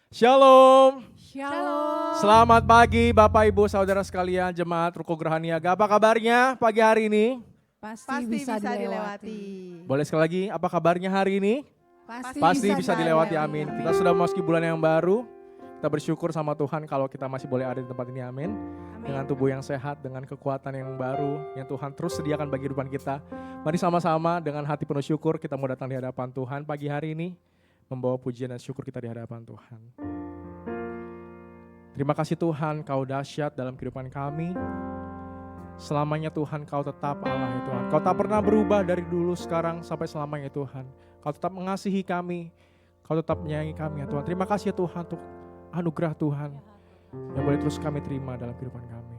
Shalom. Shalom. Selamat pagi Bapak Ibu Saudara sekalian Jemaat Ruko Geraha Niaga. Apa kabarnya pagi hari ini? Pasti bisa dilewati. Boleh sekali lagi, apa kabarnya hari ini? Pasti Bisa dilewati, amin. Kita sudah memasuki bulan yang baru. Kita bersyukur sama Tuhan kalau kita masih boleh ada di tempat ini, amin. Dengan tubuh yang sehat, dengan kekuatan yang baru yang Tuhan terus sediakan bagi kehidupan kita. Mari sama-sama dengan hati penuh syukur kita mau datang di hadapan Tuhan pagi hari ini. Membawa pujian dan syukur kita di hadapan Tuhan. Terima kasih Tuhan, Kau dahsyat dalam kehidupan kami. Selamanya Tuhan, Kau tetap Allah ya Tuhan. Kau tak pernah berubah dari dulu, sekarang, sampai selamanya Tuhan. Kau tetap mengasihi kami, Kau tetap menyayangi kami ya Tuhan. Terima kasih ya Tuhan untuk anugerah Tuhan yang boleh terus kami terima dalam kehidupan kami.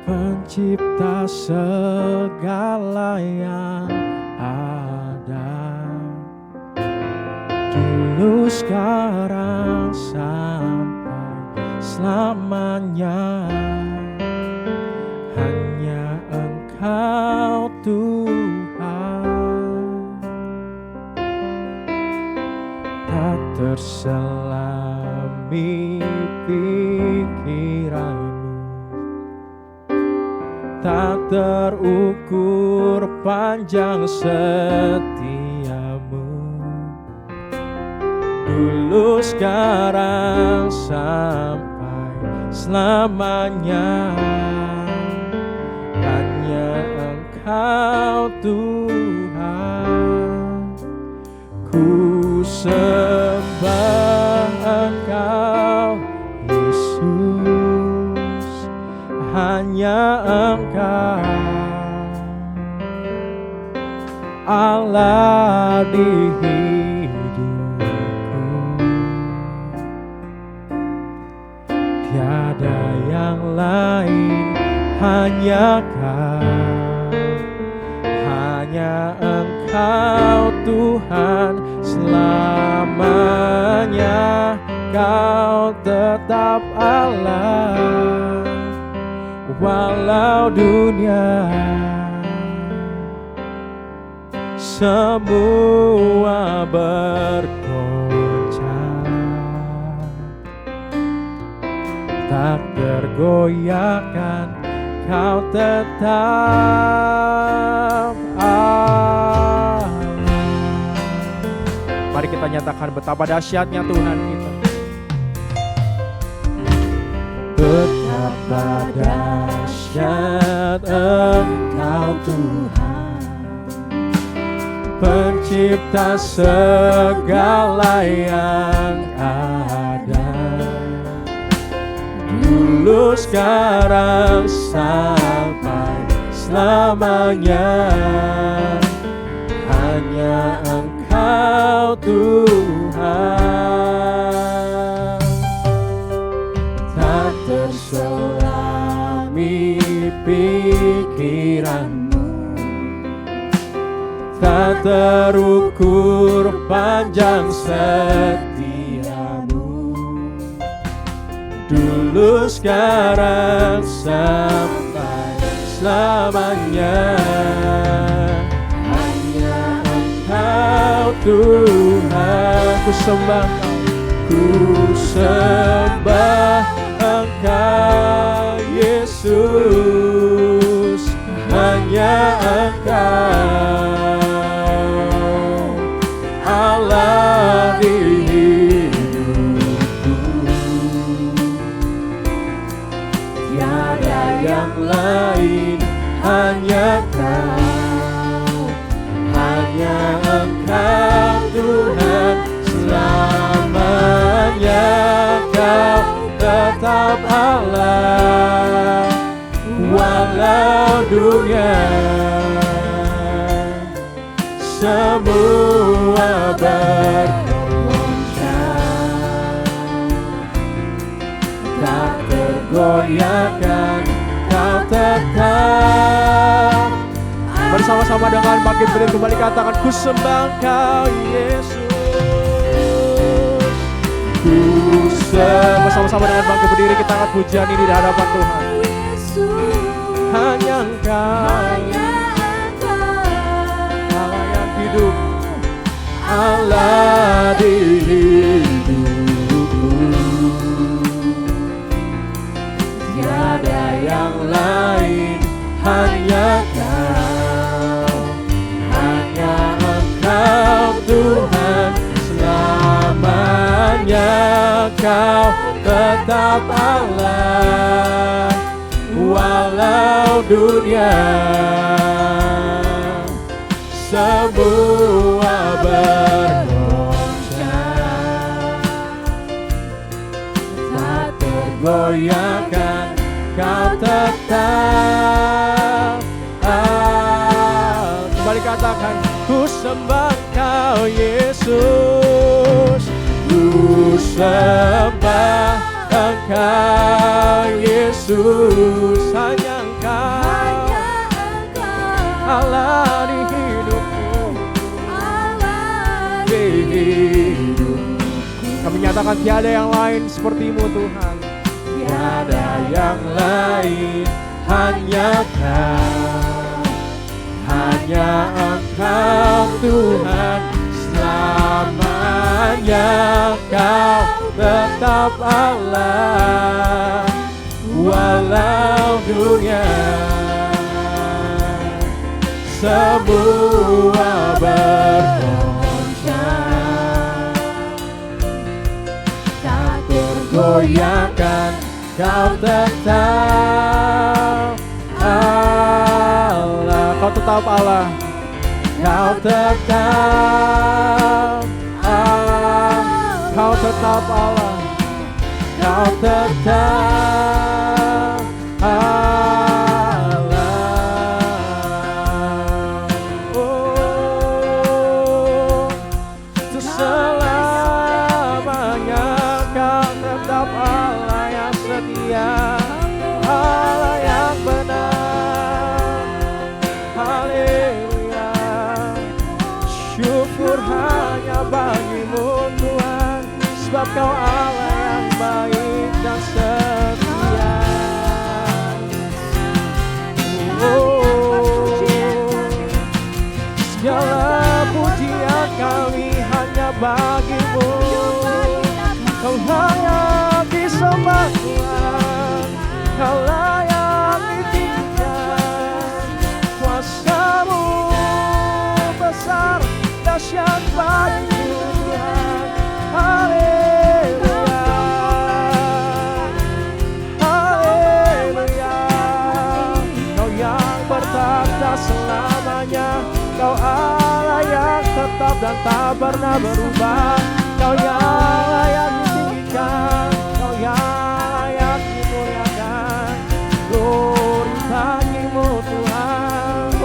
Pencipta segala yang ada, dulu sekarang sampai selamanya, hanya Engkau Tuhan, tak terselami pikiran, tak terukur panjang setiamu, dulu sekarang sampai selamanya, hanya Engkau Tuhan. Ku sembah Engkau Yesus, hanya Engkau Allah di hidupku, tiada yang lain, hanya Kau, hanya Engkau Tuhan. Selamanya Kau tetap Allah, walau dunia semua bergoncang, tak tergoyahkan, Kau tetap Allah. Mari kita nyatakan betapa dahsyatnya Tuhan kita. Betapa dahsyat Engkau Tuhan, Pencipta segala yang ada, dulu sekarang sampai selamanya, hanya Engkau Tuhan, tak terselami pikiranmu, tak terukur panjang setiamu, dulu sekarang sampai selamanya, hanya Engkau Tuhan. Ku sembah Kau, ku sembah Engkau Yesus, hanya Engkau Allah di hidupku, tiada yang lain, hanya Kau, hanya Engkau Tuhan. Selamanya Kau tetap Allah, walau dunia semua bergoncang, tak tergoyahkan, Kau tetap. Bersama-sama dengan bangkit berdiri kembali katakan, ku sembah Kau Yesus. Bersama-sama dengan bangkit berdiri kita angkat pujian ini di hadapan Tuhan. Hanya Engkau, Allah yang hidup, Allah di hidupku. Tiada yang lain, hanya Kau, hanya Engkau Tuhan selamanya. Kau tetap Allah, walau dunia semua bergoncang, tak tergoyahkan. Kau tetap Allah. Kembali katakan, ku sembah Kau Yesus, ku sembah Engkau Yesus. Hanya Engkau, Allah di hidupku, di hidupku. Kami nyatakan tiada yang lain seperti-Mu Tuhan, tiada yang lain, hanya Kau, hanya Engkau Tuhan selamanya. Kau tetap Allah, walau dunia semua bergoncang, tak tergoyahkan. Kau tetap Allah, Kau tetap Allah, Kau tetap Allah, Kau tetap Allah, Kau tetap Allah. Oh, selamanya Kau tetap Allah yang setia, Allah yang benar. Haleluya. Syukur hanya bagi-Mu Tuhan, sebab Kau Allah yang baik dan setia. Oh, segala pujian kami hanya bagi-Mu. Kau layak disembah Tuhan, Kau layak ditinggikan. Kuasa-Mu besar, dahsyat bagiku Tuhan. Haleluya, haleluya. Kau yang bertakhta selamanya, Kau Allah yang tetap dan tak pernah berubah. Kau yang layak ditinggikan, Kau yang layak dimuliakan. Glory bagi-Mu Tuhan.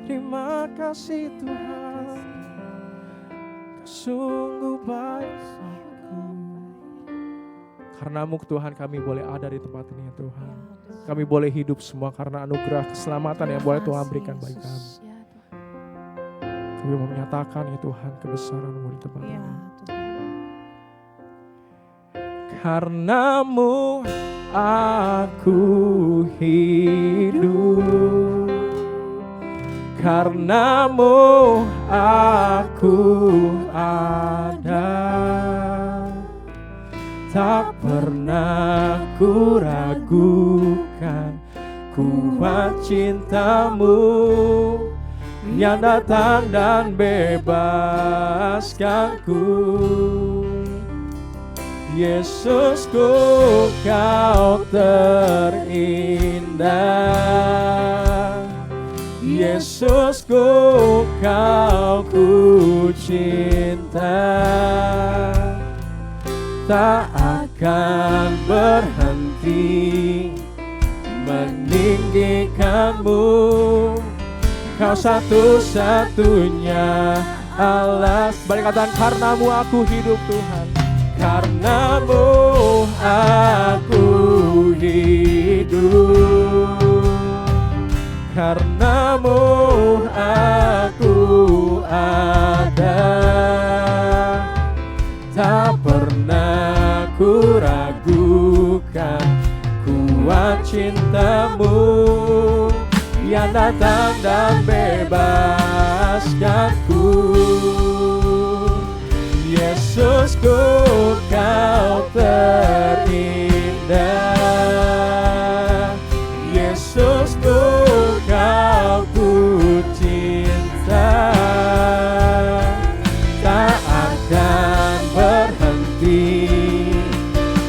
Terima kasih Tuhan, Kau sungguh baik samaku. Karena-Mu Tuhan kami boleh ada di tempat ini Tuhan. Kami boleh hidup semua karena anugerah keselamatan yang boleh Tuhan berikan bagi kami. Kami mau menyatakan ya Tuhan kebesaran-Mu di tempat ini. Karena-Mu aku hidup, karena-Mu aku ada. Tak pernah ku ragukan kuat cinta-Mu yang datang dan bebaskanku. Yesusku, Kau terindah. Yesusku, Kau ku cinta. Tak akan berhenti meninggikan-Mu. Kau satu-satunya Allah. Balik katakan, karena-Mu aku hidup Tuhan. Karena-Mu aku hidup. Karenamu aku ada, tak pernah ku ragukan kuat cintamu yang datang dan bebaskanku. Yesusku, kau terindah. Yesusku, kau ku cinta. Tak akan berhenti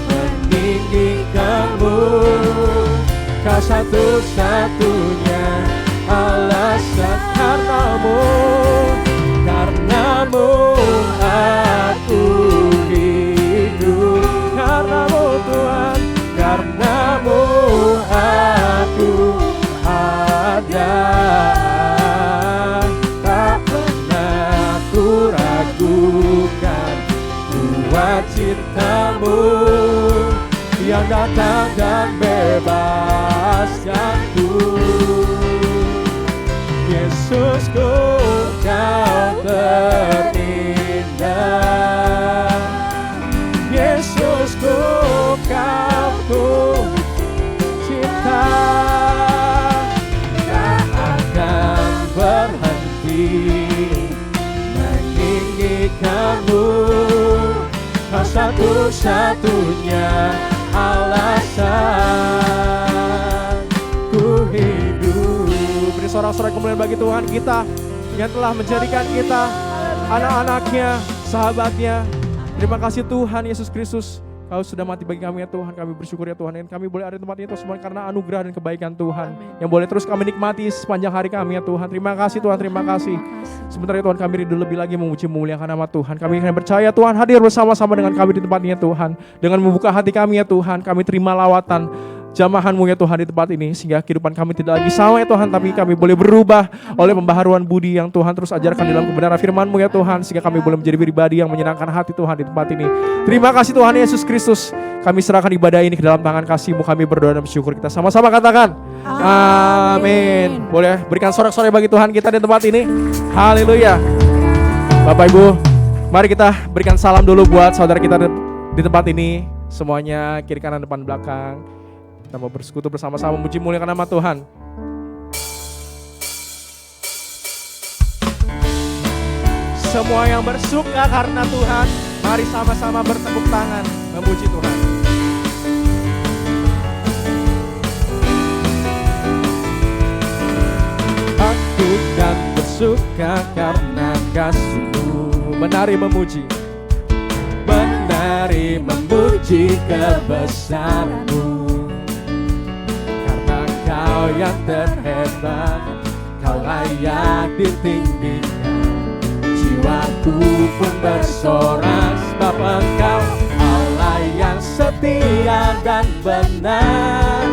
meninggikanmu. Kau satu-satunya alasan. Karenamu aku hidup. Karenamu Tuhan, karenamu aku ada. Tak pernah ku ragukan kuat cintamu yang datang dan bebaskanku. Yesusku, kau terindah. Yesusku, kau ku cinta. Tak akan berhenti meninggikanmu. Kau satu-satunya alasan ku hidup. Beri sorak-sorai kemuliaan bagi Tuhan kita yang telah menjadikan kita anak-anaknya, sahabatnya. Terima kasih Tuhan Yesus Kristus, Kau sudah mati bagi kami ya Tuhan. Kami bersyukur ya Tuhan, dan kami boleh ada di tempat ini semua karena anugerah dan kebaikan Tuhan. Amin. Yang boleh terus kami nikmati sepanjang hari kami ya Tuhan. Terima kasih Tuhan, terima kasih. Sebentar ya Tuhan, kami rindu lebih lagi memuji memuliakan nama Tuhan. Kami akan percaya Tuhan hadir bersama-sama dengan kami di tempat ini ya Tuhan. Dengan membuka hati kami ya Tuhan, kami terima lawatan jamahan-Mu ya Tuhan di tempat ini, sehingga kehidupan kami tidak lagi sama ya Tuhan, tapi kami boleh berubah oleh pembaharuan budi yang Tuhan terus ajarkan dalam kebenaran firman-Mu ya Tuhan, sehingga kami boleh menjadi pribadi yang menyenangkan hati Tuhan di tempat ini. Terima kasih Tuhan Yesus Kristus. Kami serahkan ibadah ini ke dalam tangan kasih-Mu. Kami berdoa dan bersyukur. Kita sama-sama katakan amin. Boleh berikan sorak-sorai bagi Tuhan kita di tempat ini. Haleluya. Bapak Ibu, mari kita berikan salam dulu buat saudara kita di tempat ini. Semuanya kiri kanan depan belakang. Kita mau bersekutu bersama-sama memuji muliakan nama Tuhan. Semua yang bersuka karena Tuhan, mari sama-sama bertepuk tangan memuji Tuhan. Aku kan bersuka karena kasih-Mu. Menari memuji, menari memuji kebesaran-Mu. Kau yang terhebat, Kau layak ditinggikan. Jiwaku pun bersorak sebab Engkau Allah yang setia dan benar.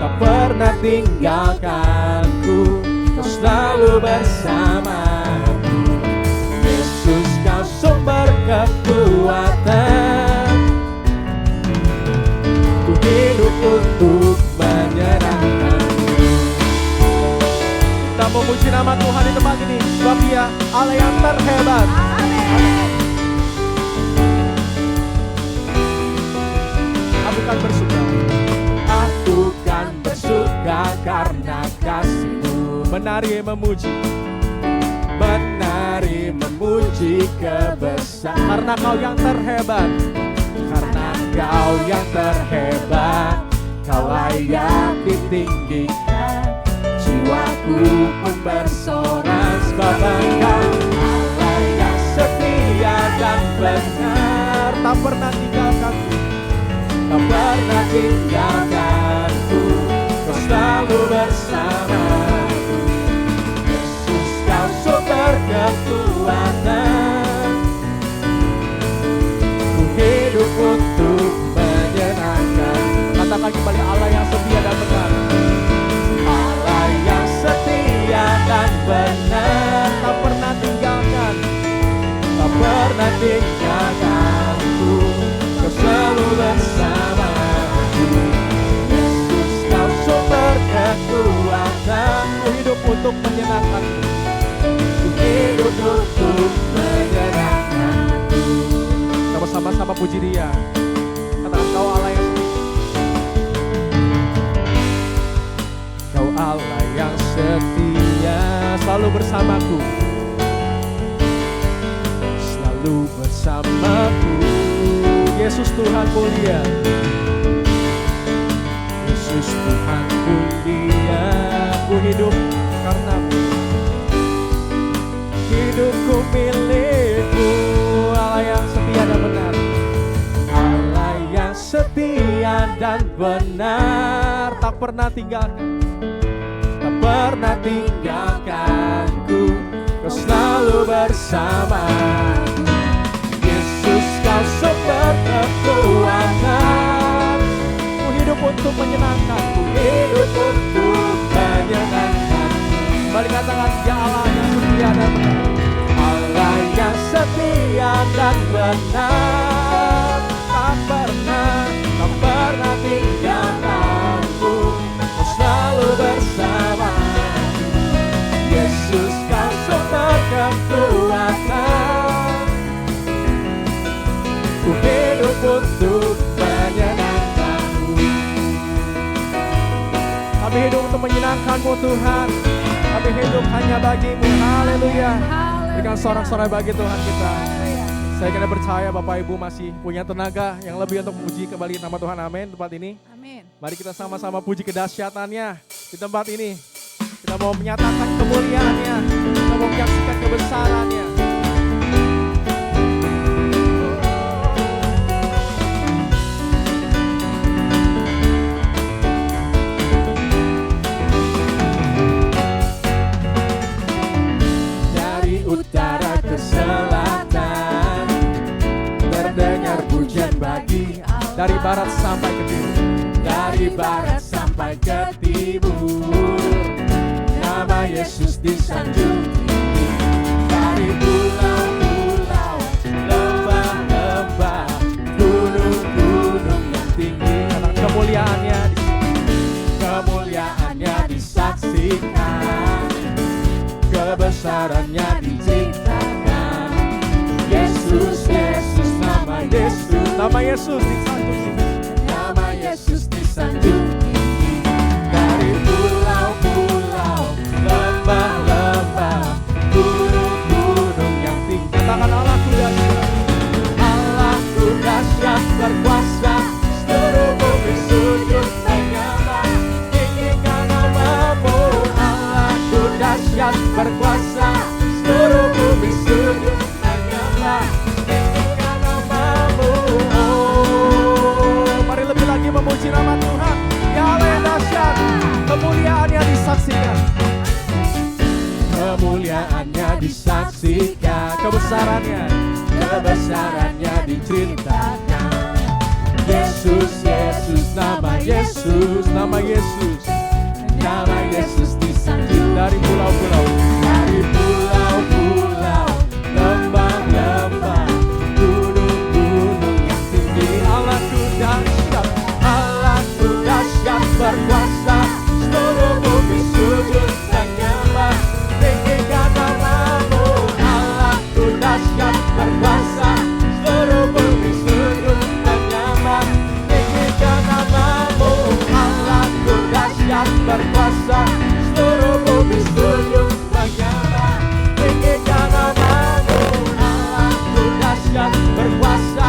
Tak pernah tinggalkanku, Kau selalu bersamaku. Yesus, Kau sumber kekuatan. Ku hidup untuk menyenangkan-Mu. Kita memuji nama Tuhan di tempat ini, sebab Dia Allah yang terhebat. Amin. Aku kan bersuka, aku kan bersuka karena kasih-Mu. Menari memuji, menari memuji kebesaran. Karena Kau yang terhebat, karena Kau yang terhebat, Kau layak ditinggikan. Jiwaku pun bersorak sebab Engkau Allah yang setia dan benar. Tak pernah tinggalkanku, tak pernah tinggalkanku. Kau selalu bersamaku. Yesus, Kau sumber kekuatan. Ku hidup untuk menyenangkan. Katakan kembali, Allah yang setia dan benar. Allah yang setia dan benar. Tak pernah tinggalkan, tak pernah tinggalkanku. Kau selalu bersamaku. Yesus, Kau sumber kekuatan. hidup untuk menyenangkan-Mu. Ku hidup untuk menyenangkan-Mu. Kita bersama-sama puji Dia. Katakan, Kau Allah yang Kau Allah yang setia, selalu bersamaku, selalu bersamaku. Yesus Tuhan mulia, Yesus Tuhan mulia. Ku hidup karena-Mu, hidupku milik-Mu. Allah yang setia dan benar, Allah yang setia dan benar, tak pernah tinggalkan, tak pernah tinggalkanku. Kau selalu bersamaku. Yesus, Kau sumber kekuatan. Ku hidup untuk menyenangkan, ku hidup untuk menyenangkan. Kembali katakan, Ya Allah yang setia dan benar, Allah yang setia dan benar, tak pernah tinggalkanku. Kau selalu bersama. Yesus, Kau sumber kekuatan. Ku hidup untuk menyenangkan-Mu. Kami hidup untuk menyenangkan-Mu Tuhan. Kami hidup hanya bagi-Mu. Haleluya. Berikan sorak-sorai bagi Tuhan kita. Saya kira percaya Bapak Ibu masih punya tenaga yang lebih untuk memuji kembali nama Tuhan. Amin. Tempat ini. Amin. Mari kita sama-sama puji kedahsyatannya di tempat ini. Kita mau menyatakan kemuliaannya. Kita mau menyaksikan kebesarannya. Dari utara ke selatan terdengar pujian bagi Allah. Dari barat sampai ke timur, dari barat sampai ke timur, nama Yesus disanjung tinggi. Dari pulau-pulau, lembah-lembah, gunung-gunung yang tinggi, karena kemuliaannya disaksikan, kebesarannya diceritakan. Yesus, Yesus, nama Yesus, nama Yesus disanjung tinggi, nama Yesus disanjung tinggi. Dari pulau-pulau, lembah-lembah, gunung-gunung yang tinggi, katakan Allahku dahsyat, Allahku dahsyat berkuasa, seluruh bumi sujud menyembah, tinggikan nama-Mu. Allahku dahsyat berkuasa, seluruh bumi sujud menyembah, tinggikan nama-Mu. Oh, mari lebih lagi memuji nama Tuhan. Ya Allah yang dahsyat, kemuliaannya disaksikan, kemuliaannya disaksikan, kebesarannya diceritakan. Yesus, Yesus, nama Yesus, nama Yesus, nama Yesus disanjung. Dari pulau-pulau, dari pulau-pulau, lembah-lembah, gunung-gunung yang tinggi, Allahku dahsyat, Allahku dahsyat berkuasa, seluruh bumi sujud menyembah, tinggikan nama-Mu. Allahku dahsyat berkuasa, seluruh bumi sujud menyembah, tinggikan nama-Mu. Allahku dahsyat berkuasa, seluruh bumi sujud menyembah, tinggikan nama-Mu. Allahku dahsyat berkuasa,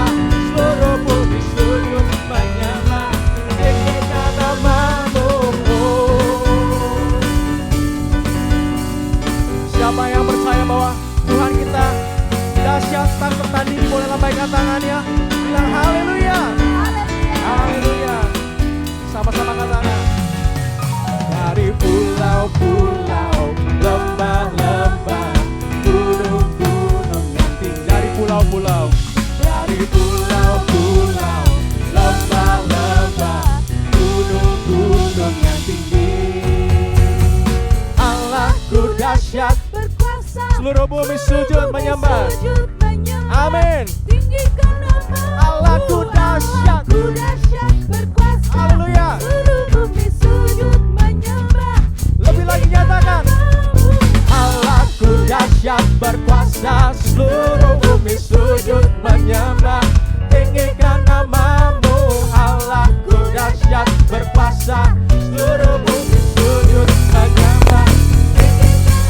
seluruh bumi sujud menyembah, tinggikan nama-Mu. Siapa yang percaya bahwa Tuhan kita dahsyat tak tertandingi, boleh lambaikan tangannya, bilang haleluya, haleluya. Sama-sama katakan. Dari pulau-pulau, lembah-lembah, gunung-gunung yang tinggi, dari pulau-pulau, dari pulau-pulau, lembah-lembah, gunung-gunung yang tinggi, Allahku dahsyat Berkuasa, seluruh bumi sujud menyembah. Amin. Tinggikan nama Allahku dahsyat. Allahku dahsyat berkuasa. Haleluya. Seluruh bumi sujud menyembah. Lebih lagi nyatakan. dahsyat berkuasa, seluruh bumi sujud menyembah. Tinggikan namamu, Allahku dahsyat berkuasa, seluruh bumi sujud menyembah.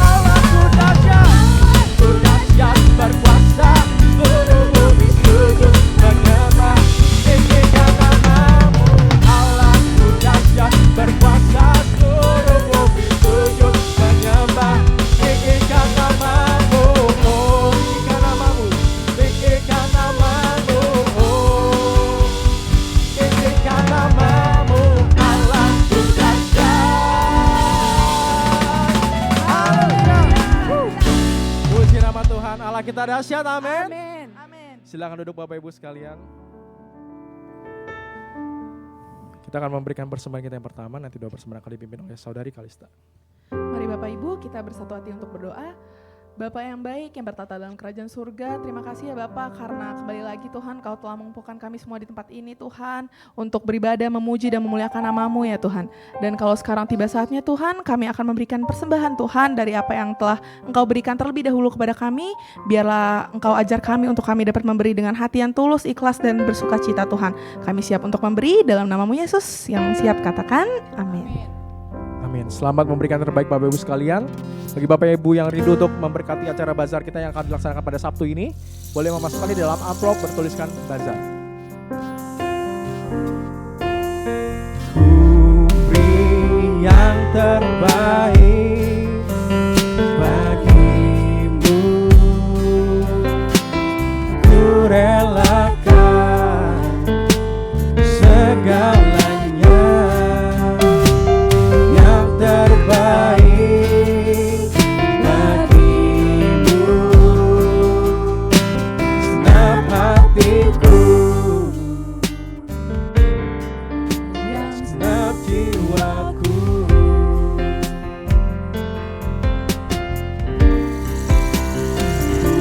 Allahku dahsyat berkuasa, seluruh bumi sujud menyembah. Tinggikan namamu, Allahku dahsyat berkuasa, seluruh bumi sujud menyembah. Tinggikan namamu, oh, tinggikan namamu, tinggikan namamu, oh, tinggikan namamu, Allahku dahsyat. Haleluya. Puji nama Tuhan, Allah kita dahsyat, amin. Amin. Amin. Silakan duduk Bapak Ibu sekalian. Kita akan memberikan persembahan kita yang pertama, nanti doa persembahan akan dipimpin oleh Saudari Kalista. Mari Bapak Ibu kita bersatu hati untuk berdoa. Bapak yang baik yang bertata dalam kerajaan surga, terima kasih ya Bapak karena kembali lagi Tuhan Kau telah mengumpulkan kami semua di tempat ini Tuhan untuk beribadah, memuji dan memuliakan nama-Mu ya Tuhan. Dan kalau sekarang tiba saatnya Tuhan, kami akan memberikan persembahan Tuhan dari apa yang telah Engkau berikan terlebih dahulu kepada kami. Biarlah Engkau ajar kami untuk kami dapat memberi dengan hati yang tulus, ikhlas dan bersuka cita Tuhan. Kami siap untuk memberi dalam nama-Mu Yesus, yang siap katakan amin. Amin. Selamat memberikan terbaik Bapak Ibu sekalian. Bagi Bapak Ibu yang rindu untuk memberkati acara bazar kita yang akan dilaksanakan pada Sabtu ini, boleh memasukkan di dalam amplop bertuliskan bazar. Ku beri yang terbaik bagimu, ku relakan segalanya. Terbaik bagimu, senap hatiku, senap jiwaku. Ku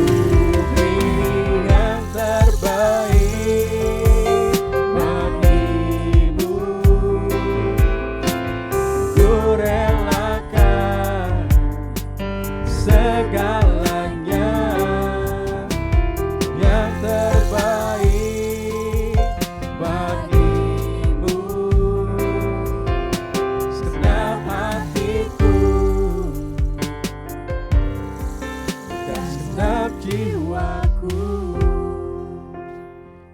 beri yang terbaik bagimu, ku relakan segalanya yang terbaik bagimu, segenap hatiku dan segenap jiwaku.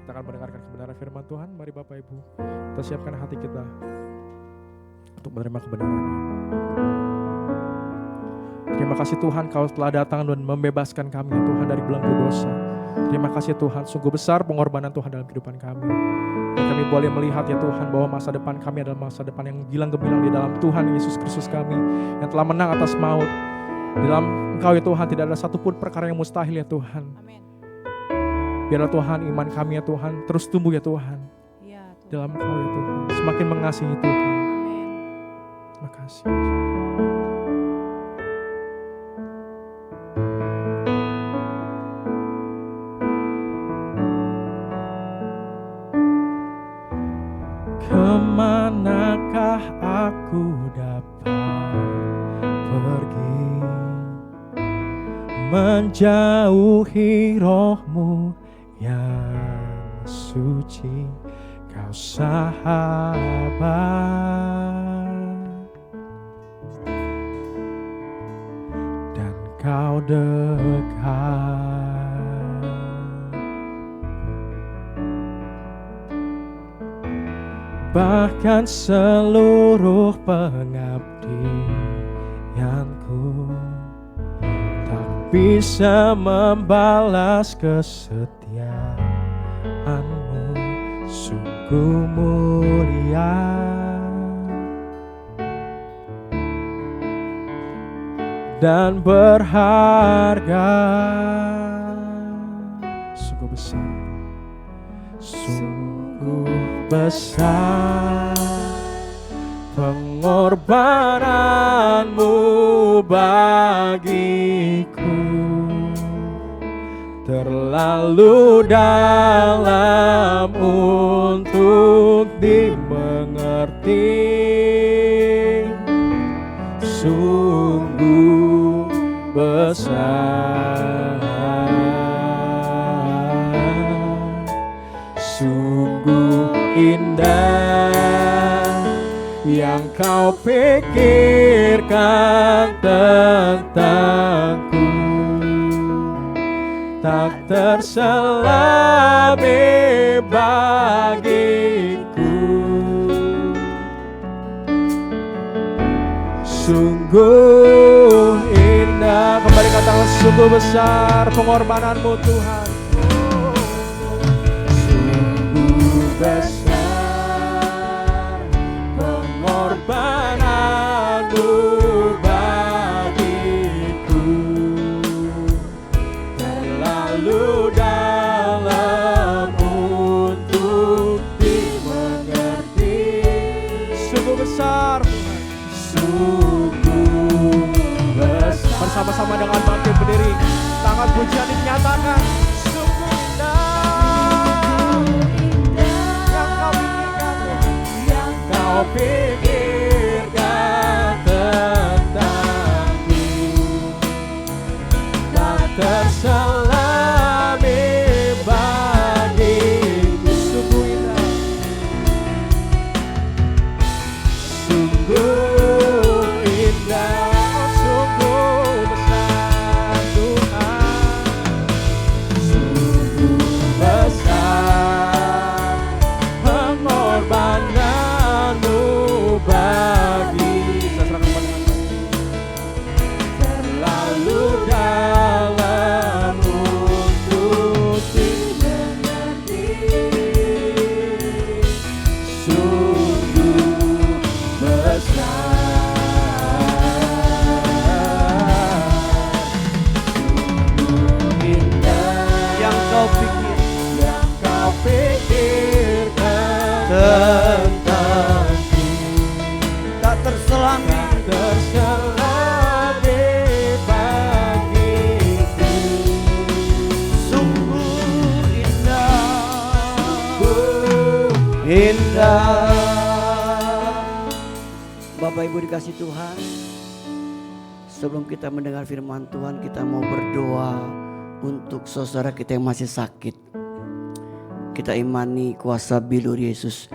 Kita akan mendengarkan kebenaran firman Tuhan. Mari Bapak Ibu, kita siapkan hati kita untuk menerima kebenarannya. Terima kasih Tuhan Kau telah datang dan membebaskan kami ya Tuhan dari belenggu dosa. Terima kasih Tuhan, sungguh besar pengorbanan Tuhan dalam kehidupan kami. Dan kami boleh melihat ya Tuhan bahwa masa depan kami adalah masa depan yang gilang gemilang di dalam Tuhan Yesus Kristus kami yang telah menang atas maut. Di dalam Engkau ya Tuhan tidak ada satupun perkara yang mustahil ya Tuhan. Amin. Biarlah Tuhan iman kami ya Tuhan terus tumbuh ya Tuhan. Ya, Tuhan. Dalam Engkau ya Tuhan, semakin mengasihi Tuhan. Amin. Terima kasih. Kemanakah aku dapat pergi, menjauhi roh-Mu yang suci, Kau sahabat dan Kau dekat. Bahkan seluruh pengabdianku tak bisa membalas kesetiaan-Mu, sungguh mulia dan berharga, sungguh besar, sungguh besar pengorbanan-Mu bagiku, terlalu dalam untuk dimengerti, sungguh besar, sungguh indah yang kau pikirkan tentangku, tak terselami bagiku. Sungguh indah, kembali katakan sungguh besar pengorbananmu Tuhan. Sungguh besar pengorbananmu bagiku, terlalu dalam untuk dimengerti. Sungguh besar Tuhan, sungguh besar. Bersama-sama dengan bangkit berdiri, tangan pujian dinyatakan. Sungguh indah yang kau pikirkan, yang kau pikirkan tentangku, tak terselami bagiku. Sungguh indah, sungguh Bapak Ibu dikasih Tuhan, sebelum kita mendengar firman Tuhan, kita mau berdoa untuk saudara kita yang masih sakit. Kita imani kuasa bilur Yesus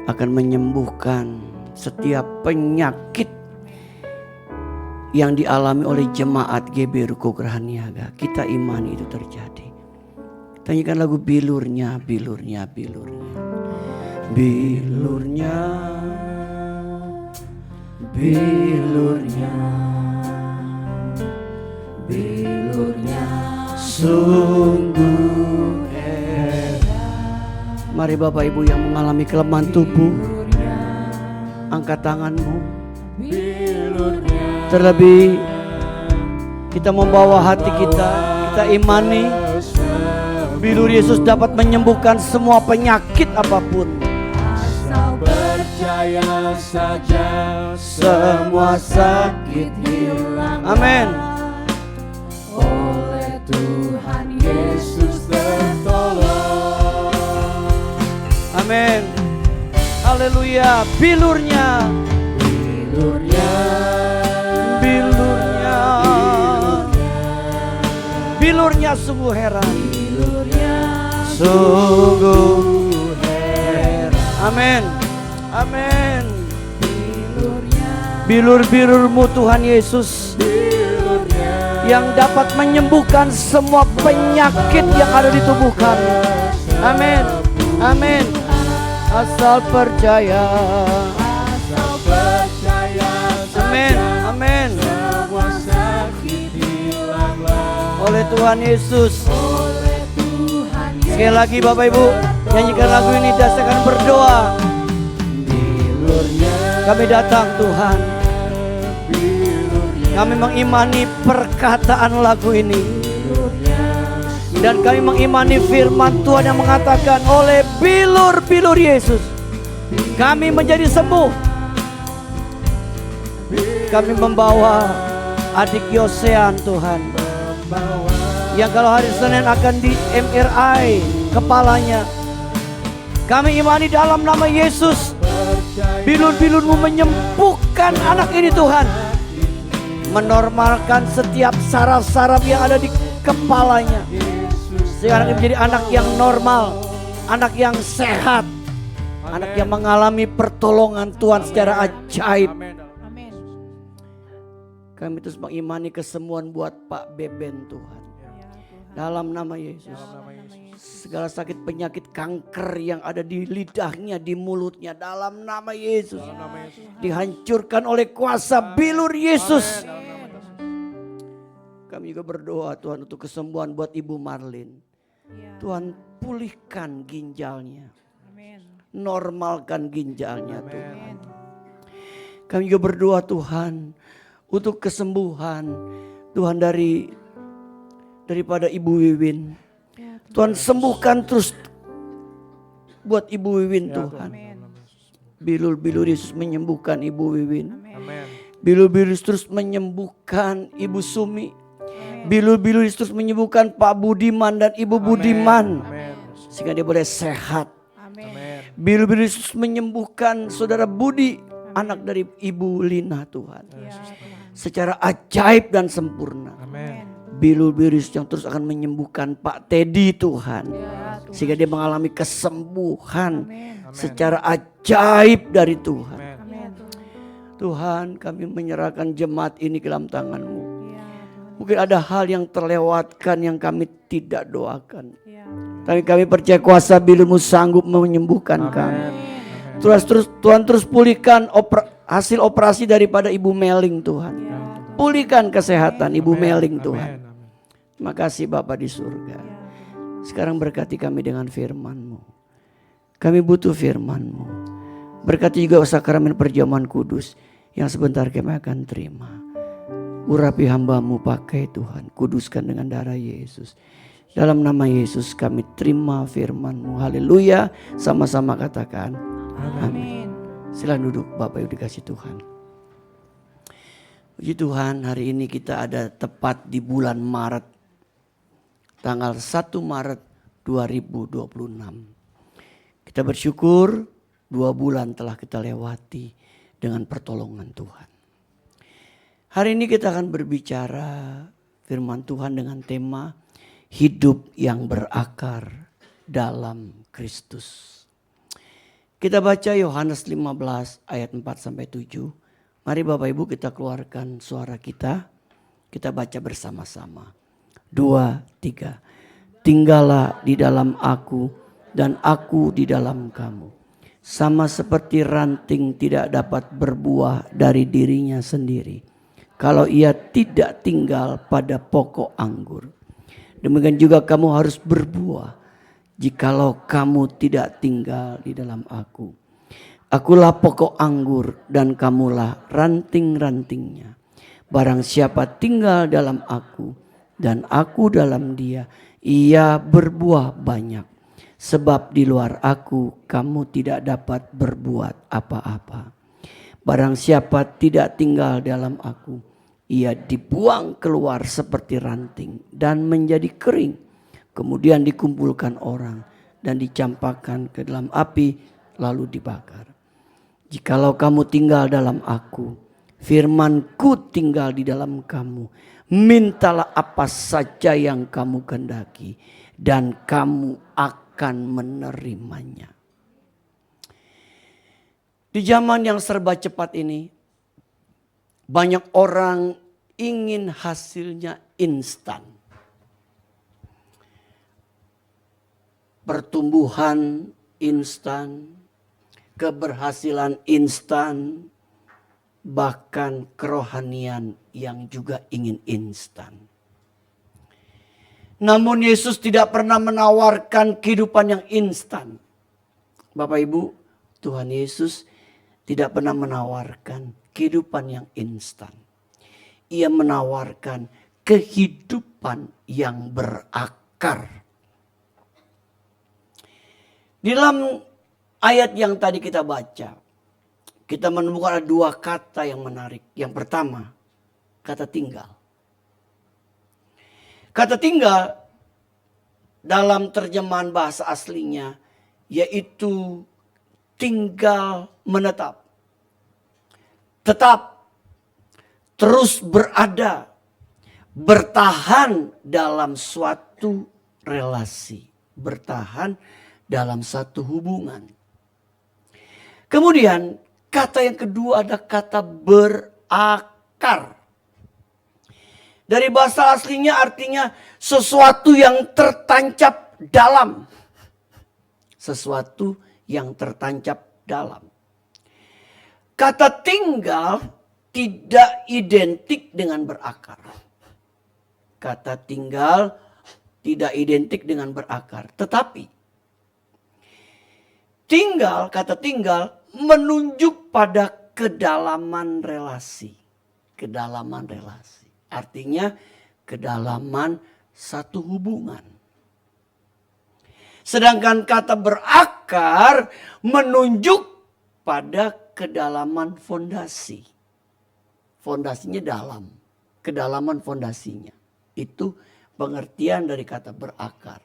akan menyembuhkan setiap penyakit yang dialami oleh jemaat GBI Ruko Gerahaniaga. Kita imani itu terjadi. Tanyakan lagu bilurnya, bilurnya, bilurnya, bilurnya, bilurnya, bilurnya sungguh hebat. Mari Bapak Ibu yang mengalami kelemahan tubuh, angkat tanganmu. Terlebih kita membawa hati kita, kita imani bilur Yesus dapat menyembuhkan semua penyakit apapun. Asal percaya saja, Semua sakit hilang. Amin. oleh Tuhan Yesus tertolong. Amin. Haleluya. Bilurnya, Bilurnya, bilurnya, bilurnya sungguh heran. Sungguh heran. Amin. Amin. Bilur-bilurmu Tuhan Yesus yang dapat menyembuhkan semua penyakit yang ada di tubuh kami. Amin. Amin. Asal percaya. Amin. Amin. semua sakit hilanglah. Oleh Tuhan Yesus. Sekali lagi Bapak Ibu, nyanyikan lagu ini, dasarkan berdoa. Kami datang Tuhan, kami mengimani perkataan lagu ini, dan kami mengimani firman Tuhan yang mengatakan oleh bilur-bilur Yesus kami menjadi sembuh. Kami membawa adik Yosean Tuhan, yang kalau hari Senin akan di MRI kepalanya. Kami imani dalam nama Yesus, bilur-bilurmu menyembuhkan anak ini Tuhan. Menormalkan setiap saraf-saraf yang ada di kepalanya. Sehingga anaknya menjadi anak yang normal, anak yang sehat, anak yang mengalami pertolongan Tuhan secara ajaib. Amin. Kami terus mengimani kesembuhan buat Pak Beben Tuhan. Ya Tuhan. Dalam nama Yesus. Dalam nama Yesus. Segala sakit penyakit kanker yang ada di lidahnya, di mulutnya, dalam nama Yesus. Dihancurkan oleh kuasa bilur Yesus. Kami juga berdoa Tuhan untuk kesembuhan buat Ibu Marlin. Ya. Tuhan pulihkan ginjalnya. Amin. Normalkan ginjalnya Tuhan. Amin. Kami juga berdoa Tuhan untuk kesembuhan Tuhan daripada Ibu Wiwin. Ya, Tuhan sembuhkan terus buat Ibu Wiwin Tuhan. Amin. Bilur-bilur Yesus menyembuhkan Ibu Wiwin. Amin. Bilur-bilur Yesus terus menyembuhkan Ibu Sumi. Bilur-bilur Yesus terus menyembuhkan Pak Budiman dan Ibu Budiman. Sehingga dia boleh sehat. Amin. Bilur-bilur Yesus menyembuhkan Saudara Budi, anak dari Ibu Lina Tuhan. Ya Tuhan. Secara ajaib dan sempurna. Amin. Bilur-bilur Yesus yang terus akan menyembuhkan Pak Teddy Tuhan. Ya Tuhan. Sehingga dia mengalami kesembuhan Amin. secara ajaib dari Tuhan. Amin. Tuhan, kami menyerahkan jemaat ini ke dalam tangan-Mu. Ya Tuhan. Mungkin ada hal yang terlewatkan yang kami tidak doakan. Ya Tapi kami percaya kuasa bilur-Mu sanggup menyembuhkan kami. Tuhan terus pulihkan hasil operasi daripada Ibu Meling Tuhan. Pulihkan kesehatan Ibu Meling Tuhan. Terima kasih Bapa di surga. Sekarang berkati kami dengan firman-Mu. Kami butuh firman-Mu. Berkati juga sakramen perjamuan kudus yang sebentar kami akan terima. Urapi hamba-Mu pakai Tuhan. Kuduskan dengan darah Yesus. Dalam nama Yesus kami terima firman-Mu. Haleluya. Sama-sama katakan amin. Silakan duduk Bapak Ibu dikasih Tuhan. Puji Tuhan, hari ini kita ada tepat di bulan Maret. Tanggal 1 Maret 2026. Kita bersyukur 2 bulan telah kita lewati dengan pertolongan Tuhan. Hari ini kita akan berbicara firman Tuhan dengan tema hidup yang berakar dalam Kristus. Kita baca Yohanes 15 ayat 4-7. Mari Bapak Ibu kita keluarkan suara kita. Kita baca bersama-sama. 2, 3. Tinggallah di dalam aku dan aku di dalam kamu. Sama seperti ranting tidak dapat berbuah dari dirinya sendiri, kalau ia tidak tinggal pada pokok anggur. Demikian juga kamu harus berbuah, jikalau kamu tidak tinggal di dalam aku. Akulah pokok anggur dan kamulah ranting-rantingnya. Barang siapa tinggal dalam aku dan aku dalam dia, ia berbuah banyak. Sebab di luar aku kamu tidak dapat berbuat apa-apa. Barang siapa tidak tinggal dalam aku, ia dibuang keluar seperti ranting dan menjadi kering. Kemudian dikumpulkan orang dan dicampakkan ke dalam api lalu dibakar. Jikalau kamu tinggal dalam aku, firman-Ku tinggal di dalam kamu, mintalah apa saja yang kamu kehendaki dan kamu akan menerimanya. Di zaman yang serba cepat ini, banyak orang ingin hasilnya instan. Pertumbuhan instan, keberhasilan instan, bahkan kerohanian yang juga ingin instan. Namun Yesus tidak pernah menawarkan kehidupan yang instan. Bapak Ibu, Tuhan Yesus tidak pernah menawarkan kehidupan yang instan. Ia menawarkan kehidupan yang berakar. Di dalam ayat yang tadi kita baca, kita menemukan ada 2 kata yang menarik. Yang pertama, kata tinggal. Kata tinggal dalam terjemahan bahasa aslinya yaitu tinggal menetap. Tetap, terus berada, bertahan dalam suatu relasi, bertahan dalam satu hubungan. Kemudian kata yang kedua ada kata berakar. Dari bahasa aslinya artinya sesuatu yang tertancap dalam. Sesuatu yang tertancap dalam. Kata tinggal tidak identik dengan berakar. Kata tinggal tidak identik dengan berakar. Tetapi kata tinggal menunjuk pada kedalaman relasi. Kedalaman relasi. Artinya kedalaman satu hubungan. Sedangkan kata berakar menunjuk pada kedalaman fondasi. Fondasinya dalam. Kedalaman fondasinya. Itu pengertian dari kata berakar.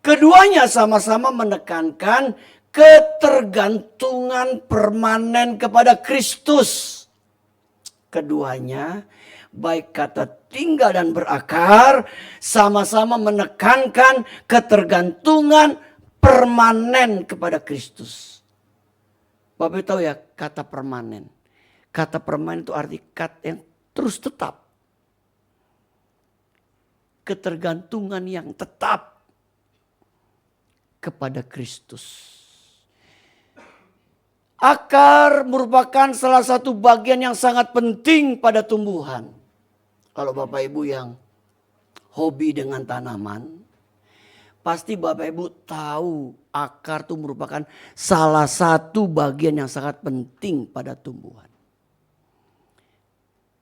Keduanya sama-sama menekankan ketergantungan permanen kepada Kristus. Keduanya, baik kata tinggal dan berakar, sama-sama menekankan ketergantungan permanen kepada Kristus. Bapak tahu ya kata permanen. Kata permanen itu arti kata yang terus tetap. Ketergantungan yang tetap kepada Kristus. Akar merupakan salah satu bagian yang sangat penting pada tumbuhan. Kalau Bapak Ibu yang hobi dengan tanaman, pasti Bapak Ibu tahu akar itu merupakan salah satu bagian yang sangat penting pada tumbuhan.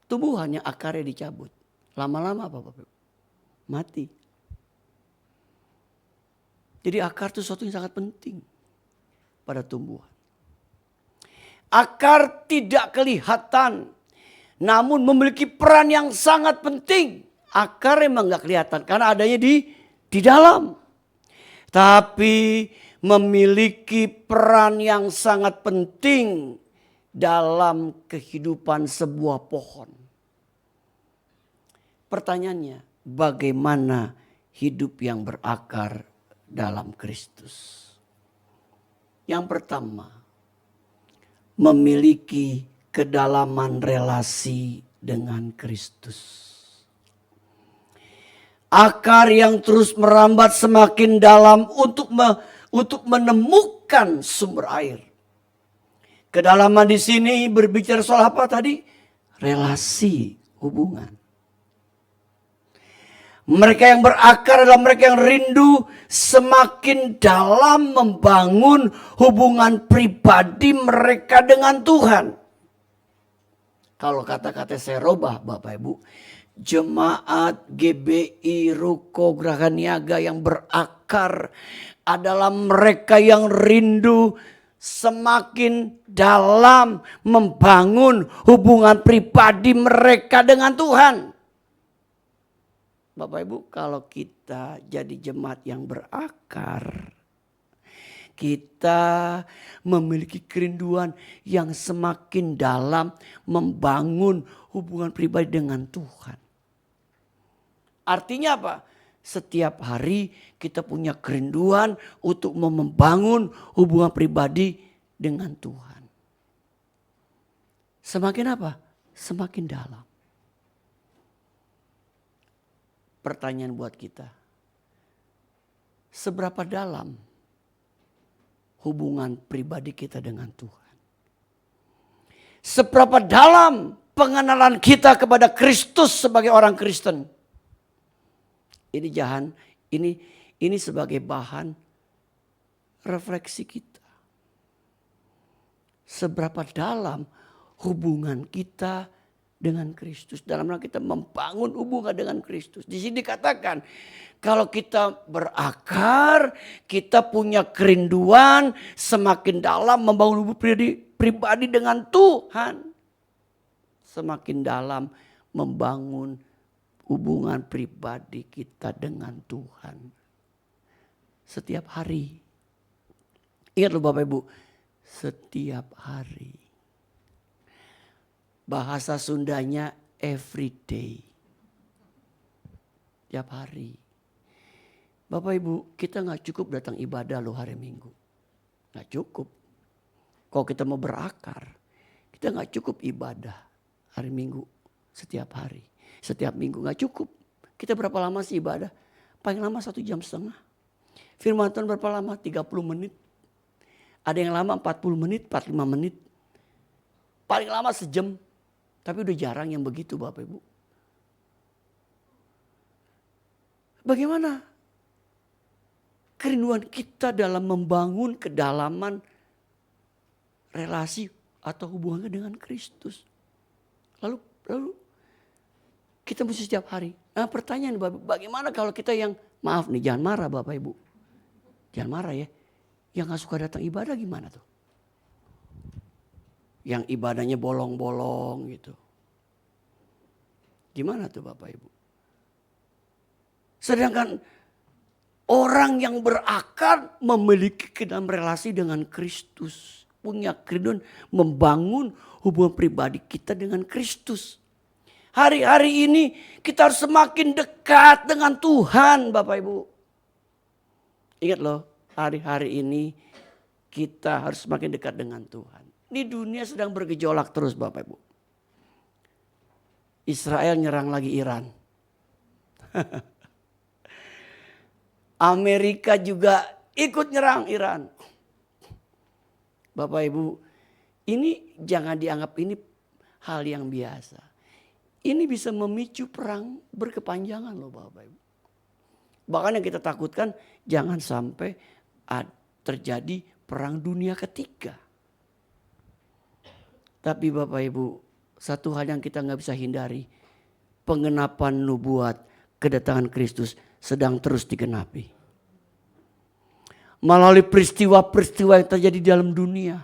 Tumbuhan yang akarnya dicabut, lama-lama apa Bapak Ibu? Mati. Jadi akar itu sesuatu yang sangat penting pada tumbuhan. Akar tidak kelihatan, namun memiliki peran yang sangat penting. Akar emang gak kelihatan karena adanya di dalam. Tapi memiliki peran yang sangat penting dalam kehidupan sebuah pohon. Pertanyaannya, bagaimana hidup yang berakar dalam Kristus? Yang pertama, memiliki kedalaman relasi dengan Kristus. Akar yang terus merambat semakin dalam untuk menemukan sumber air. Kedalaman di sini berbicara soal apa tadi? Relasi, hubungan. Mereka yang berakar adalah mereka yang rindu semakin dalam membangun hubungan pribadi mereka dengan Tuhan. Kalau kata-kata saya robah Bapak Ibu, jemaat GBI Ruko Geraha Niaga yang berakar adalah mereka yang rindu semakin dalam membangun hubungan pribadi mereka dengan Tuhan. Bapak Ibu, kalau kita jadi jemaat yang berakar, kita memiliki kerinduan yang semakin dalam membangun hubungan pribadi dengan Tuhan. Artinya apa? Setiap hari kita punya kerinduan untuk membangun hubungan pribadi dengan Tuhan. Semakin apa? Semakin dalam. Pertanyaan buat kita. Seberapa dalam hubungan pribadi kita dengan Tuhan? Seberapa dalam pengenalan kita kepada Kristus sebagai orang Kristen? Ini sebagai bahan refleksi kita. Seberapa dalam hubungan kita dengan Kristus. Dalam rangka kita membangun hubungan dengan Kristus. Di sini dikatakan kalau kita berakar, kita punya kerinduan semakin dalam membangun hubungan pribadi dengan Tuhan. Semakin dalam membangun hubungan pribadi kita dengan Tuhan. Setiap hari. Ingat loh Bapak Ibu, setiap hari. Bahasa Sundanya everyday. Tiap hari. Bapak Ibu, kita gak cukup datang ibadah loh hari Minggu. Gak cukup. Kalau kita mau berakar, kita gak cukup ibadah hari Minggu setiap hari. Setiap minggu gak cukup. Kita berapa lama sih ibadah? Paling lama 1,5 jam. Firman Tuhan berapa lama? 30 menit. Ada yang lama 40 menit, 45 menit. Paling lama sejam. Tapi udah jarang yang begitu Bapak Ibu. Bagaimana kerinduan kita dalam membangun kedalaman relasi atau hubungannya dengan Kristus? Lalu kita mesti setiap hari. Nah pertanyaan Bapak, bagaimana kalau kita yang, maaf nih jangan marah Bapak Ibu. Jangan marah ya. Yang gak suka datang ibadah gimana tuh? Yang ibadahnya bolong-bolong gitu. Gimana tuh Bapak Ibu? Sedangkan orang yang berakar memiliki dalam relasi dengan Kristus. Punya kerinduan membangun hubungan pribadi kita dengan Kristus. Hari-hari ini kita harus semakin dekat dengan Tuhan Bapak Ibu. Ingat loh, hari-hari ini kita harus semakin dekat dengan Tuhan. Ini dunia sedang bergejolak terus Bapak Ibu. Israel nyerang lagi Iran. Amerika juga ikut nyerang Iran. Bapak Ibu, ini jangan dianggap ini hal yang biasa. Ini bisa memicu perang berkepanjangan loh Bapak Ibu. Bahkan yang kita takutkan jangan sampai terjadi perang dunia ketiga. Tapi Bapak Ibu, satu hal yang kita nggak bisa hindari, penggenapan nubuat kedatangan Kristus sedang terus digenapi. Melalui peristiwa-peristiwa yang terjadi di dalam dunia.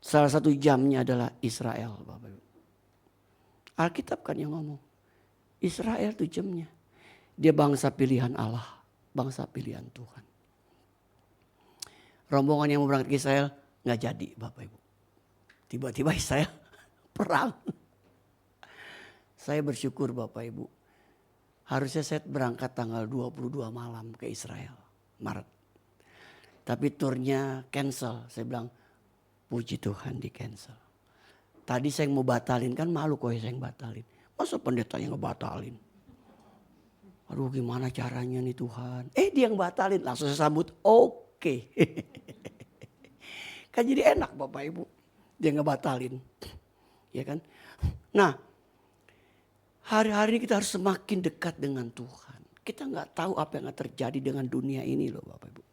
Salah satu jamnya adalah Israel Bapak Ibu. Alkitab kan yang ngomong. Israel itu jamnya. Dia bangsa pilihan Allah. Bangsa pilihan Tuhan. Rombongan yang mau berangkat ke Israel gak jadi Bapak Ibu. Tiba-tiba Israel perang. Saya bersyukur Bapak Ibu. Harusnya saya berangkat tanggal 22 malam ke Israel. Maret. Tapi turnya cancel. Saya bilang puji Tuhan di cancel. Tadi saya mau batalin, kan malu kok saya yang batalin. Masa pendetanya ngebatalin? Aduh gimana caranya nih Tuhan. Dia yang batalin, langsung saya sambut oke. Kan jadi enak Bapak Ibu. Dia ngebatalin. Ya kan? Nah hari-hari ini kita harus semakin dekat dengan Tuhan. Kita gak tahu apa yang akan terjadi dengan dunia ini loh Bapak Ibu.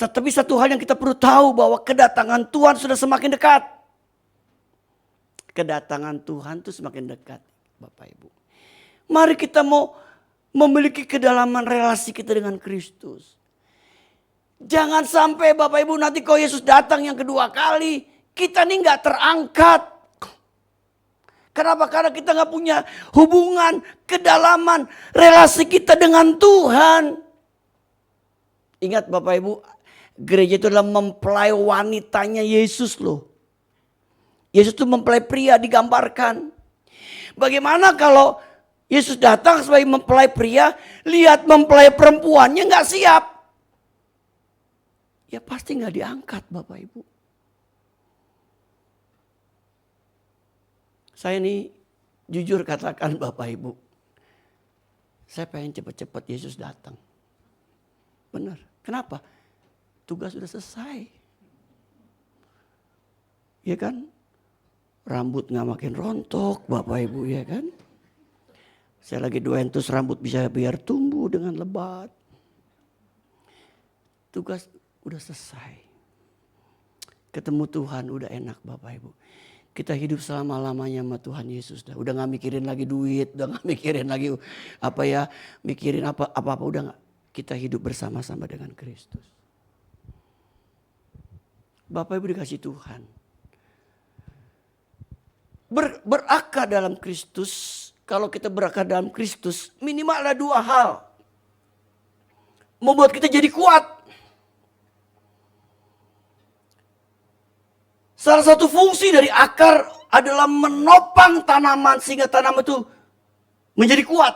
Tapi satu hal yang kita perlu tahu bahwa kedatangan Tuhan sudah semakin dekat. Kedatangan Tuhan itu semakin dekat Bapak Ibu. Mari kita mau memiliki kedalaman relasi kita dengan Kristus. Jangan sampai Bapak Ibu nanti kalau Yesus datang yang kedua kali. Kita nih gak terangkat. Kenapa? Karena kita gak punya hubungan, kedalaman, relasi kita dengan Tuhan. Ingat Bapak Ibu, gereja itu adalah mempelai wanitanya Yesus loh. Yesus itu mempelai pria digambarkan. Bagaimana kalau Yesus datang sebagai mempelai pria, lihat mempelai perempuannya gak siap. Ya pasti gak diangkat Bapak Ibu. Saya nih jujur katakan Bapak Ibu. Saya pengen cepat-cepat Yesus datang. Benar. Kenapa? Tugas sudah selesai. Ya kan? Rambut gak makin rontok Bapak Ibu ya kan. Saya lagi doain terus rambut bisa biar tumbuh dengan lebat. Tugas udah selesai. Ketemu Tuhan udah enak Bapak Ibu. Kita hidup selama-lamanya sama Tuhan Yesus. Udah gak mikirin lagi duit. Udah gak mikirin lagi mikirin apa-apa. Udah gak. Kita hidup bersama-sama dengan Kristus. Bapak Ibu dikasih Tuhan. Berakar dalam Kristus. Kalau kita berakar dalam Kristus, minimal ada dua hal. Membuat kita jadi kuat. Salah satu fungsi dari akar adalah menopang tanaman sehingga tanaman itu menjadi kuat.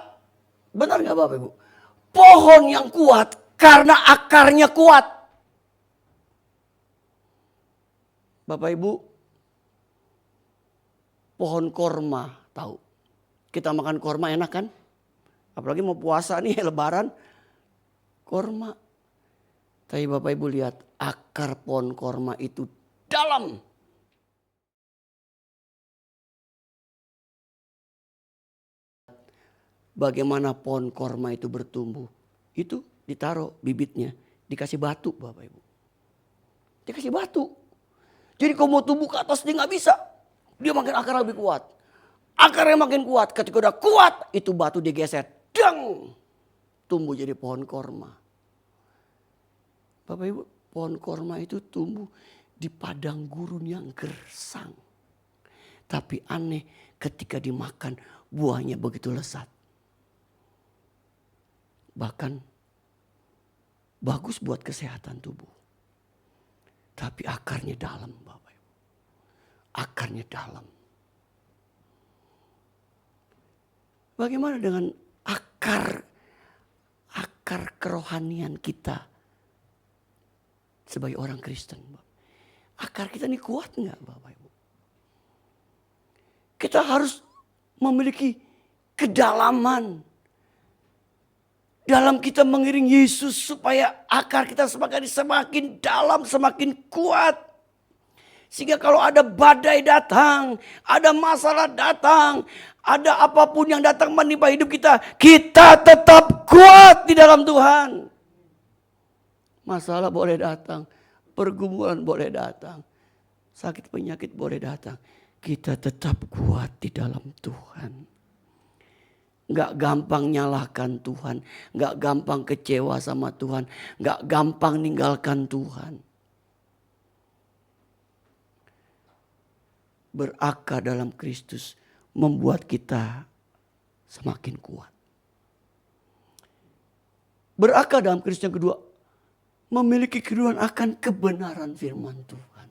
Benar nggak Bapak Ibu? Pohon yang kuat karena akarnya kuat. Bapak Ibu, pohon korma tahu. Kita makan korma enak kan? Apalagi mau puasa nih, lebaran. Korma. Tapi Bapak Ibu lihat akar pohon korma itu dalam. Bagaimana pohon korma itu bertumbuh. Itu ditaruh bibitnya. Dikasih batu Bapak Ibu. Dikasih batu. Jadi kalau mau tumbuh ke atas dia nggak bisa. Dia makin akar lebih kuat. Akarnya makin kuat. Ketika udah kuat itu batu digeser. Dang. Tumbuh jadi pohon korma. Bapak Ibu, pohon korma itu tumbuh di padang gurun yang gersang. Tapi aneh ketika dimakan buahnya begitu lezat. Bahkan bagus buat kesehatan tubuh. Tapi akarnya dalam Bapak Ibu. Akarnya dalam. Bagaimana dengan akar kerohanian kita sebagai orang Kristen? Akar kita ini kuat enggak Bapak Ibu? Kita harus memiliki kedalaman dalam kita mengiring Yesus supaya akar kita semakin dalam, semakin kuat. Sehingga kalau ada badai datang, ada masalah datang, ada apapun yang datang menimpa hidup kita, kita tetap kuat di dalam Tuhan. Masalah boleh datang, pergumulan boleh datang, sakit penyakit boleh datang. Kita tetap kuat di dalam Tuhan. Gak gampang nyalahkan Tuhan. Gak gampang kecewa sama Tuhan. Gak gampang ninggalkan Tuhan. Berakar dalam Kristus membuat kita semakin kuat. Berakar dalam Kristus yang kedua, memiliki kedudukan akan kebenaran firman Tuhan.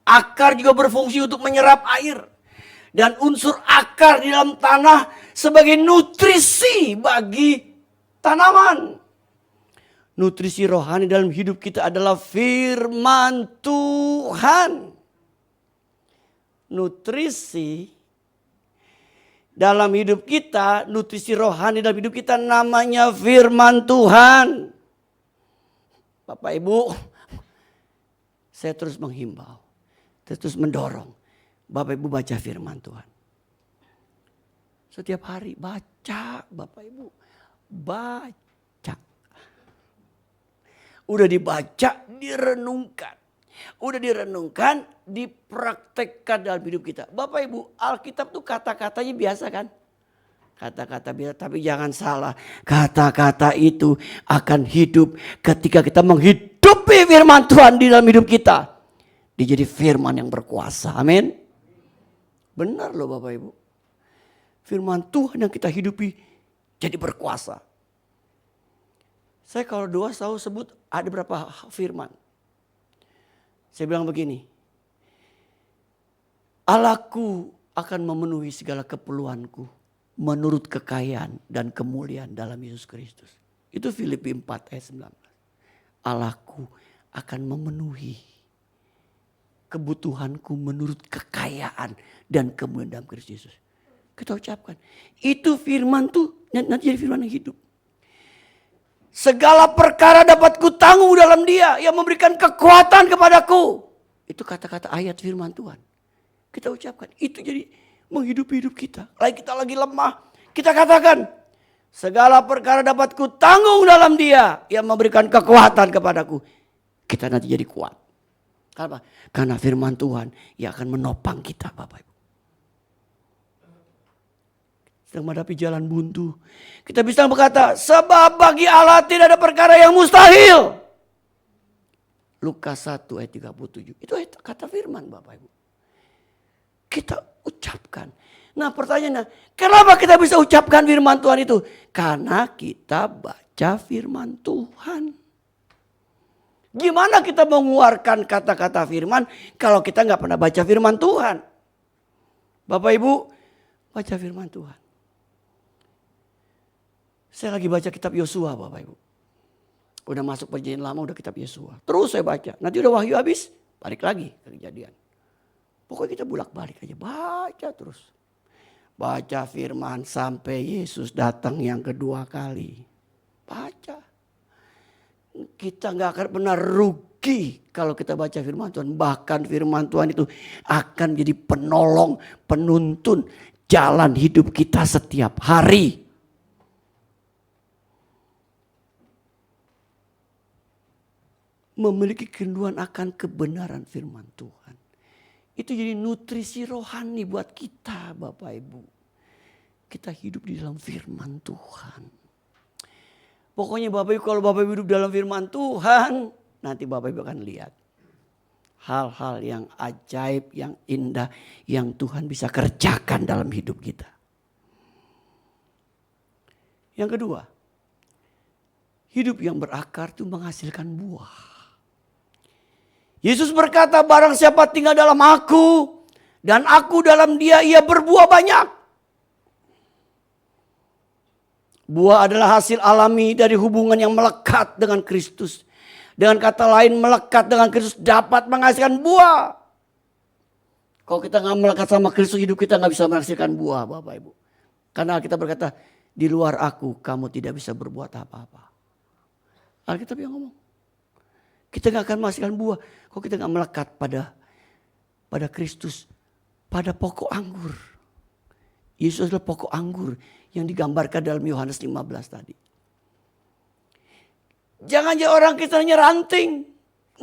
Akar juga berfungsi untuk menyerap air. Dan unsur akar di dalam tanah sebagai nutrisi bagi tanaman. Nutrisi rohani dalam hidup kita adalah firman Tuhan. Nutrisi dalam hidup kita, nutrisi rohani dalam hidup kita namanya firman Tuhan. Bapak Ibu, saya terus menghimbau, terus mendorong. Bapak Ibu baca firman Tuhan. Setiap hari baca Bapak Ibu. Baca. Udah dibaca, direnungkan. Udah direnungkan, dipraktekkan dalam hidup kita. Bapak Ibu, Alkitab tuh kata-katanya biasa kan? Kata-kata biasa, tapi jangan salah. Kata-kata itu akan hidup ketika kita menghidupi firman Tuhan di dalam hidup kita. Dia jadi firman yang berkuasa. Amin. Benar loh Bapak Ibu. Firman Tuhan yang kita hidupi jadi berkuasa. Saya kalau doa selalu sebut ada berapa firman. Saya bilang begini. Allahku akan memenuhi segala keperluanku menurut kekayaan dan kemuliaan dalam Yesus Kristus. Itu Filipi 4 ayat 19. Allahku akan memenuhi kebutuhanku menurut kekayaan dan kemuliaan dalam Kristus Yesus. Kita ucapkan. Itu firman tuh nanti jadi firman yang hidup. Segala perkara dapat kutanggung dalam Dia yang memberikan kekuatan kepadaku. Itu kata-kata ayat firman Tuhan. Kita ucapkan. Itu jadi menghidupi hidup kita. Kita lagi lemah. Kita katakan. Segala perkara dapat kutanggung dalam Dia yang memberikan kekuatan kepadaku. Kita nanti jadi kuat. Kenapa? Karena firman Tuhan yang akan menopang kita Bapak Ibu. Sedang menghadapi jalan buntu. Kita bisa berkata, sebab bagi Allah tidak ada perkara yang mustahil. Lukas 1 ayat 37. Itu kata firman Bapak Ibu. Kita ucapkan. Nah pertanyaannya, kenapa kita bisa ucapkan firman Tuhan itu? Karena kita baca firman Tuhan. Gimana kita mengeluarkan kata-kata firman kalau kita nggak pernah baca firman Tuhan? Bapak Ibu, baca firman Tuhan. Saya lagi baca kitab Yosua Bapak Ibu. Udah masuk perjanjian lama, udah kitab Yosua. Terus saya baca, nanti udah wahyu habis, balik lagi ke Kejadian. Pokoknya kita bolak-balik aja, baca terus. Baca firman sampai Yesus datang yang kedua kali. Baca. Kita nggak akan pernah rugi kalau kita baca firman Tuhan. Bahkan firman Tuhan itu akan jadi penolong, penuntun jalan hidup kita setiap hari. Memiliki kerinduan akan kebenaran firman Tuhan. Itu jadi nutrisi rohani buat kita Bapak Ibu. Kita hidup di dalam firman Tuhan. Pokoknya Bapak Ibu, kalau Bapak Ibu hidup dalam firman Tuhan, nanti Bapak Ibu akan lihat hal-hal yang ajaib, yang indah, yang Tuhan bisa kerjakan dalam hidup kita. Yang kedua, hidup yang berakar itu menghasilkan buah. Yesus berkata, barang siapa tinggal dalam aku dan aku dalam dia, ia berbuah banyak. Buah adalah hasil alami dari hubungan yang melekat dengan Kristus. Dengan kata lain, melekat dengan Kristus dapat menghasilkan buah. Kalau kita nggak melekat sama Kristus, hidup kita nggak bisa menghasilkan buah Bapak Ibu. Karena kita berkata, di luar aku kamu tidak bisa berbuat apa-apa. Alkitab yang ngomong. Kita nggak akan menghasilkan buah kalau kita nggak melekat pada Kristus, pada pokok anggur. Yesus adalah pokok anggur yang digambarkan dalam Yohanes 15 tadi. Jangan jadi orang Kristennya ranting,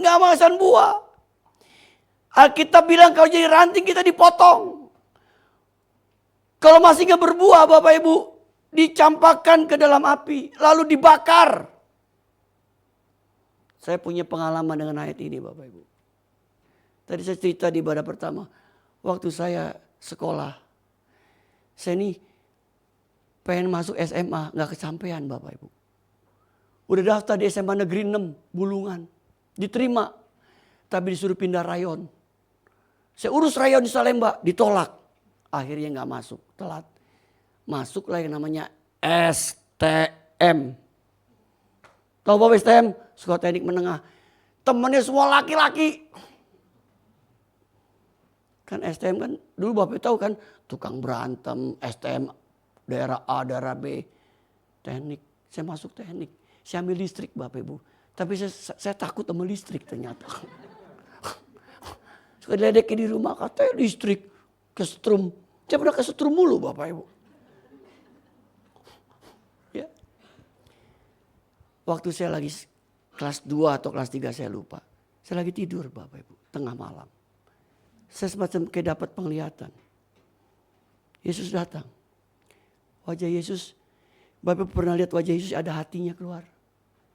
nggak menghasilkan buah. Alkitab bilang kalau jadi ranting kita dipotong. Kalau masih nggak berbuah Bapak Ibu, dicampakkan ke dalam api, lalu dibakar. Saya punya pengalaman dengan ayat ini Bapak Ibu. Tadi saya cerita di ibadah pertama, waktu saya sekolah, saya nih pengen masuk SMA, gak kesampaian Bapak Ibu. Udah daftar di SMA Negeri 6, Bulungan. Diterima, tapi disuruh pindah rayon. Saya urus rayon di Salemba, ditolak. Akhirnya gak masuk, telat. Masuklah yang namanya STM. Tahu Bapak STM? Sekolah Teknik Menengah. Temennya semua laki-laki. Kan STM kan, dulu Bapak tahu kan, tukang berantem, STM. Daerah A, daerah B, teknik. Saya masuk teknik. Saya ambil listrik Bapak Ibu. Tapi saya takut sama listrik ternyata. Suka diledekin di rumah, katanya listrik, kesetrum. Saya pernah kesetrum mulu Bapak Ibu. Ya. Waktu saya lagi kelas 2 atau kelas 3 saya lupa. Saya lagi tidur Bapak Ibu, tengah malam. Saya semacam kayak dapat penglihatan. Yesus datang. Wajah Yesus, Bapak pernah lihat wajah Yesus ada hatinya keluar?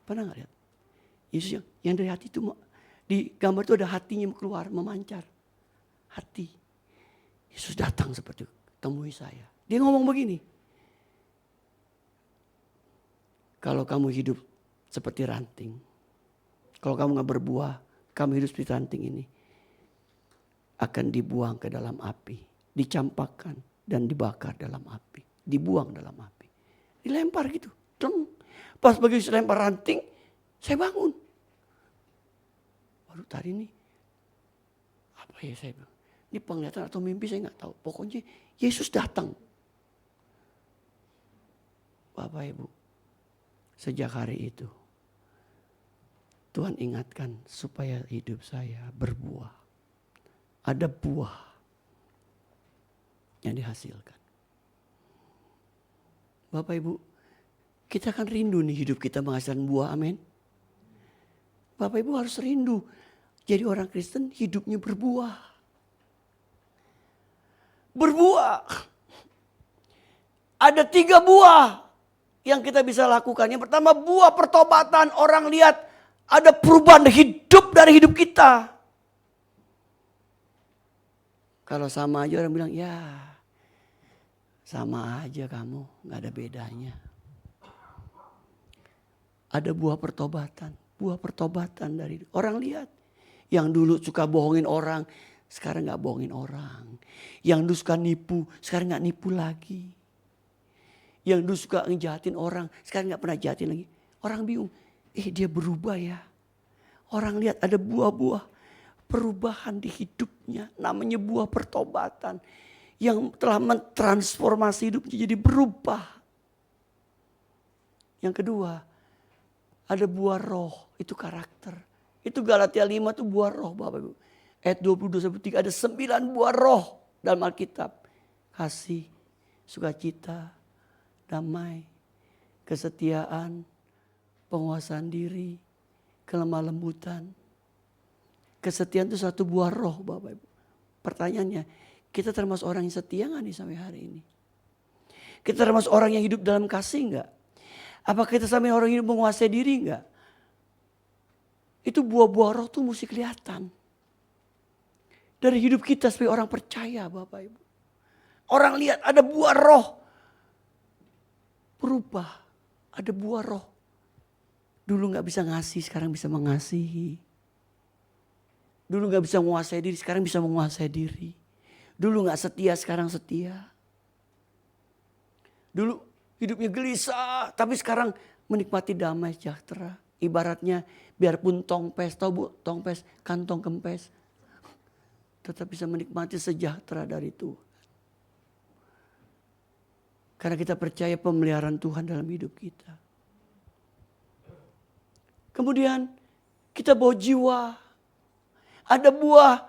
Pernah gak lihat? Yesus yang dari hati itu, di gambar itu ada hatinya keluar, memancar. Hati. Yesus datang seperti itu, temui saya. Dia ngomong begini. Kalau kamu hidup seperti ranting, kalau kamu gak berbuah, kamu hidup seperti ranting ini, akan dibuang ke dalam api, dicampakkan dan dibakar dalam api. Dibuang dalam api. Dilempar gitu. Pas begitu saya lempar ranting, saya bangun. Waduh tadi ini, apa ya saya bilang. Ini penglihatan atau mimpi saya gak tahu. Pokoknya Yesus datang. Bapak Ibu, sejak hari itu, Tuhan ingatkan supaya hidup saya berbuah. Ada buah yang dihasilkan. Bapak Ibu, kita akan rindu nih hidup kita menghasilkan buah, amin. Bapak Ibu harus rindu. Jadi orang Kristen hidupnya berbuah. Berbuah. Ada 3 buah yang kita bisa lakukan. Yang pertama buah pertobatan. Orang lihat ada perubahan hidup dari hidup kita. Kalau sama aja orang bilang ya sama aja kamu, gak ada bedanya. Ada buah pertobatan, buah pertobatan dari orang. Lihat, yang dulu suka bohongin orang, sekarang gak bohongin orang. Yang dulu suka nipu, sekarang gak nipu lagi. Yang dulu suka ngejahatin orang, sekarang gak pernah jahatin lagi. Orang bingung, dia berubah ya. Orang lihat ada buah-buah perubahan di hidupnya. Namanya buah pertobatan. Yang telah mentransformasi hidupnya jadi berubah. Yang kedua, ada buah roh, itu karakter. Itu Galatia 5 itu buah roh Bapak Ibu. Ayat 22-23 ada 9 buah roh dalam Alkitab. Kasih, sukacita, damai, kesetiaan, penguasaan diri, kelemah lembutan. Kesetiaan itu satu buah roh Bapak Ibu. Pertanyaannya, kita termasuk orang yang setia gak nih sampai hari ini? Kita termasuk orang yang hidup dalam kasih gak? Apakah kita sampai orang yang hidup menguasai diri gak? Itu buah-buah roh tuh mesti kelihatan. Dari hidup kita sebagai orang percaya Bapak Ibu. Orang lihat ada buah roh. Berubah. Ada buah roh. Dulu gak bisa ngasih, sekarang bisa mengasihi. Dulu gak bisa menguasai diri, sekarang bisa menguasai diri. Dulu gak setia, sekarang setia. Dulu hidupnya gelisah, tapi sekarang menikmati damai sejahtera. Ibaratnya biarpun tongpes, tahu Bu, tongpes, kantong kempes. Tetap bisa menikmati sejahtera dari Tuhan. Karena kita percaya pemeliharaan Tuhan dalam hidup kita. Kemudian kita bawa jiwa. Ada buah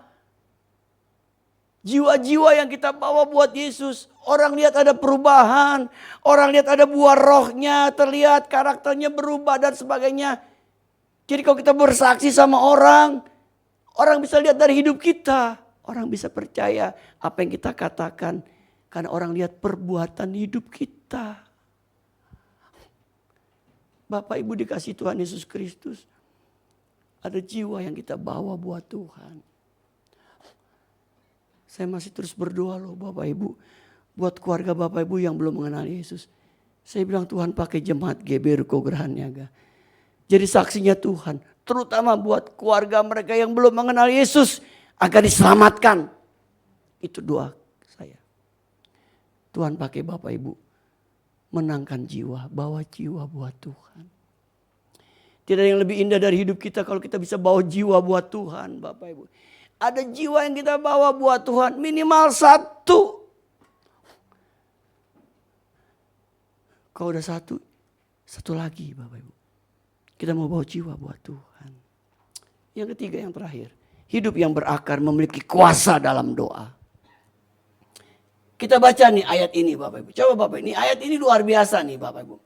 jiwa-jiwa yang kita bawa buat Yesus. Orang lihat ada perubahan. Orang lihat ada buah rohnya. Terlihat karakternya berubah dan sebagainya. Jadi kalau kita bersaksi sama orang. Orang bisa lihat dari hidup kita. Orang bisa percaya apa yang kita katakan. Karena orang lihat perbuatan hidup kita. Bapak Ibu dikasih Tuhan Yesus Kristus. Ada jiwa yang kita bawa buat Tuhan. Saya masih terus berdoa loh Bapak Ibu. Buat keluarga Bapak Ibu yang belum mengenal Yesus. Saya bilang Tuhan pakai jemaat GBR Kograhan Niaga. Jadi saksinya Tuhan. Terutama buat keluarga mereka yang belum mengenal Yesus. Agar diselamatkan. Itu doa saya. Tuhan pakai Bapak Ibu. Menangkan jiwa. Bawa jiwa buat Tuhan. Tidak ada yang lebih indah dari hidup kita kalau kita bisa bawa jiwa buat Tuhan Bapak Ibu. Ada jiwa yang kita bawa buat Tuhan minimal satu. Kalau udah satu lagi Bapak Ibu. Kita mau bawa jiwa buat Tuhan. Yang ketiga yang terakhir. Hidup yang berakar memiliki kuasa dalam doa. Kita baca nih ayat ini Bapak Ibu. Coba Bapak, ini ayat ini luar biasa nih Bapak Ibu.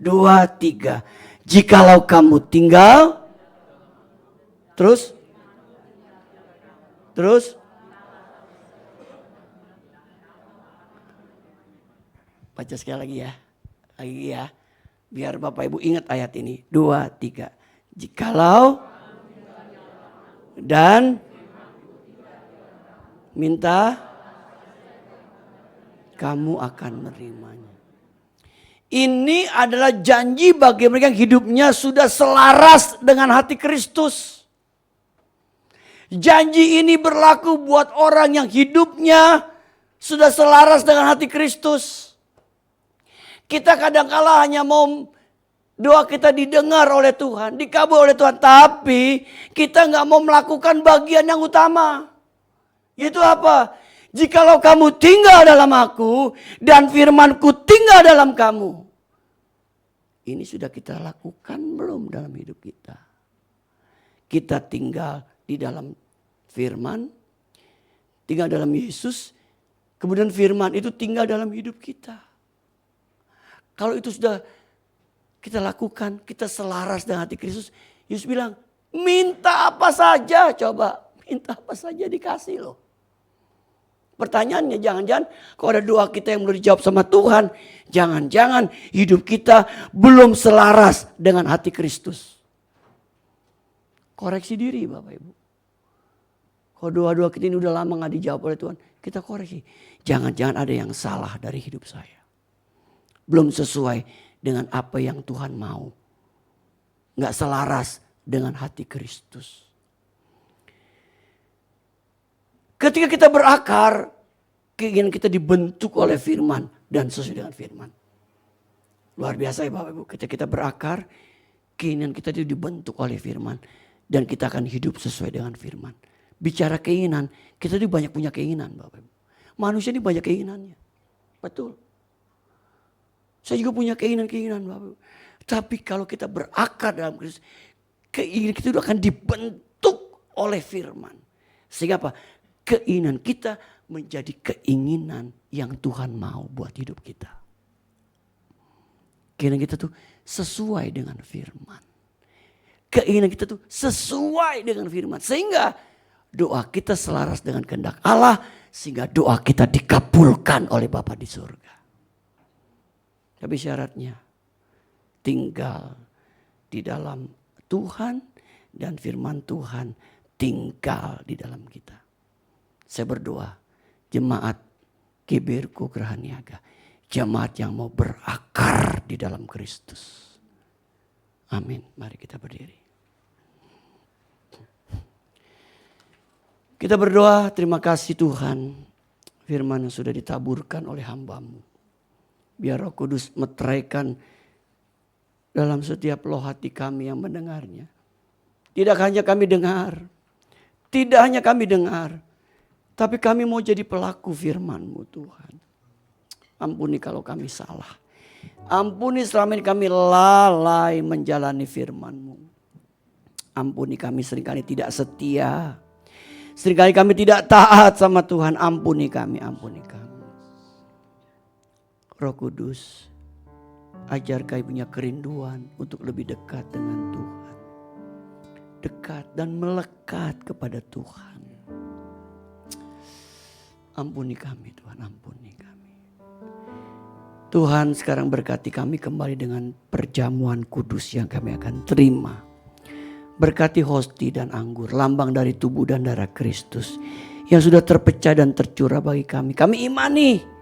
2, 3. Jikalau kamu tinggal. Terus. Baca sekali lagi ya. Lagi ya. Biar Bapak Ibu ingat ayat ini. 2, 3. Jikalau dan minta, kamu akan menerimanya. Ini adalah janji bagi mereka yang hidupnya sudah selaras dengan hati Kristus. Janji ini berlaku buat orang yang hidupnya sudah selaras dengan hati Kristus. Kita kadang-kala hanya mau doa kita didengar oleh Tuhan, dikabul oleh Tuhan. Tapi kita nggak mau melakukan bagian yang utama. Yaitu apa? Jikalau kamu tinggal dalam aku dan firmanku tinggal dalam kamu. Ini sudah kita lakukan belum dalam hidup kita? Kita tinggal di dalam firman, tinggal dalam Yesus. Kemudian firman itu tinggal dalam hidup kita. Kalau itu sudah kita lakukan, kita selaras dengan hati Kristus. Yesus bilang, minta apa saja, coba. Minta apa saja dikasih loh. Pertanyaannya jangan-jangan kalau ada doa kita yang belum dijawab sama Tuhan. Jangan-jangan hidup kita belum selaras dengan hati Kristus. Koreksi diri Bapak Ibu. Kalau doa-doa kita ini udah lama gak dijawab oleh Tuhan. Kita koreksi. Jangan-jangan ada yang salah dari hidup saya. Belum sesuai dengan apa yang Tuhan mau. Gak selaras dengan hati Kristus. Ketika kita berakar, keinginan kita dibentuk oleh firman dan sesuai dengan firman. Luar biasa ya Bapak Ibu, ketika kita berakar, keinginan kita itu dibentuk oleh firman. Dan kita akan hidup sesuai dengan firman. Bicara keinginan, kita itu banyak punya keinginan Bapak Ibu. Manusia ini banyak keinginannya. Betul. Saya juga punya keinginan-keinginan Bapak Ibu. Tapi kalau kita berakar dalam Kristus, keinginan kita itu akan dibentuk oleh firman. Sehingga apa? Keinginan kita menjadi keinginan yang Tuhan mau buat hidup kita. Keinginan kita tuh sesuai dengan firman. Keinginan kita tuh sesuai dengan firman. Sehingga doa kita selaras dengan kehendak Allah. Sehingga doa kita dikabulkan oleh Bapa di surga. Tapi syaratnya tinggal di dalam Tuhan dan firman Tuhan tinggal di dalam kita. Saya berdoa jemaat GBRku Geraha Niaga. Jemaat yang mau berakar di dalam Kristus. Amin. Mari kita berdiri. Kita berdoa, terima kasih Tuhan. Firman yang sudah ditaburkan oleh hamba-Mu. Biar Roh Kudus meteraikan dalam setiap loh hati kami yang mendengarnya. Tidak hanya kami dengar. Tidak hanya kami dengar. Tapi kami mau jadi pelaku firman-Mu Tuhan. Ampuni kalau kami salah. Ampuni selama ini kami lalai menjalani firman-Mu. Ampuni kami seringkali tidak setia. Seringkali kami tidak taat sama Tuhan. Ampuni kami, ampuni kami. Roh Kudus, ajar kami punya kerinduan untuk lebih dekat dengan Tuhan. Dekat dan melekat kepada Tuhan. Ampuni kami Tuhan, ampuni kami. Tuhan sekarang berkati kami kembali dengan perjamuan kudus yang kami akan terima. Berkati hosti dan anggur, lambang dari tubuh dan darah Kristus yang sudah terpecah dan tercurah bagi kami. Kami imani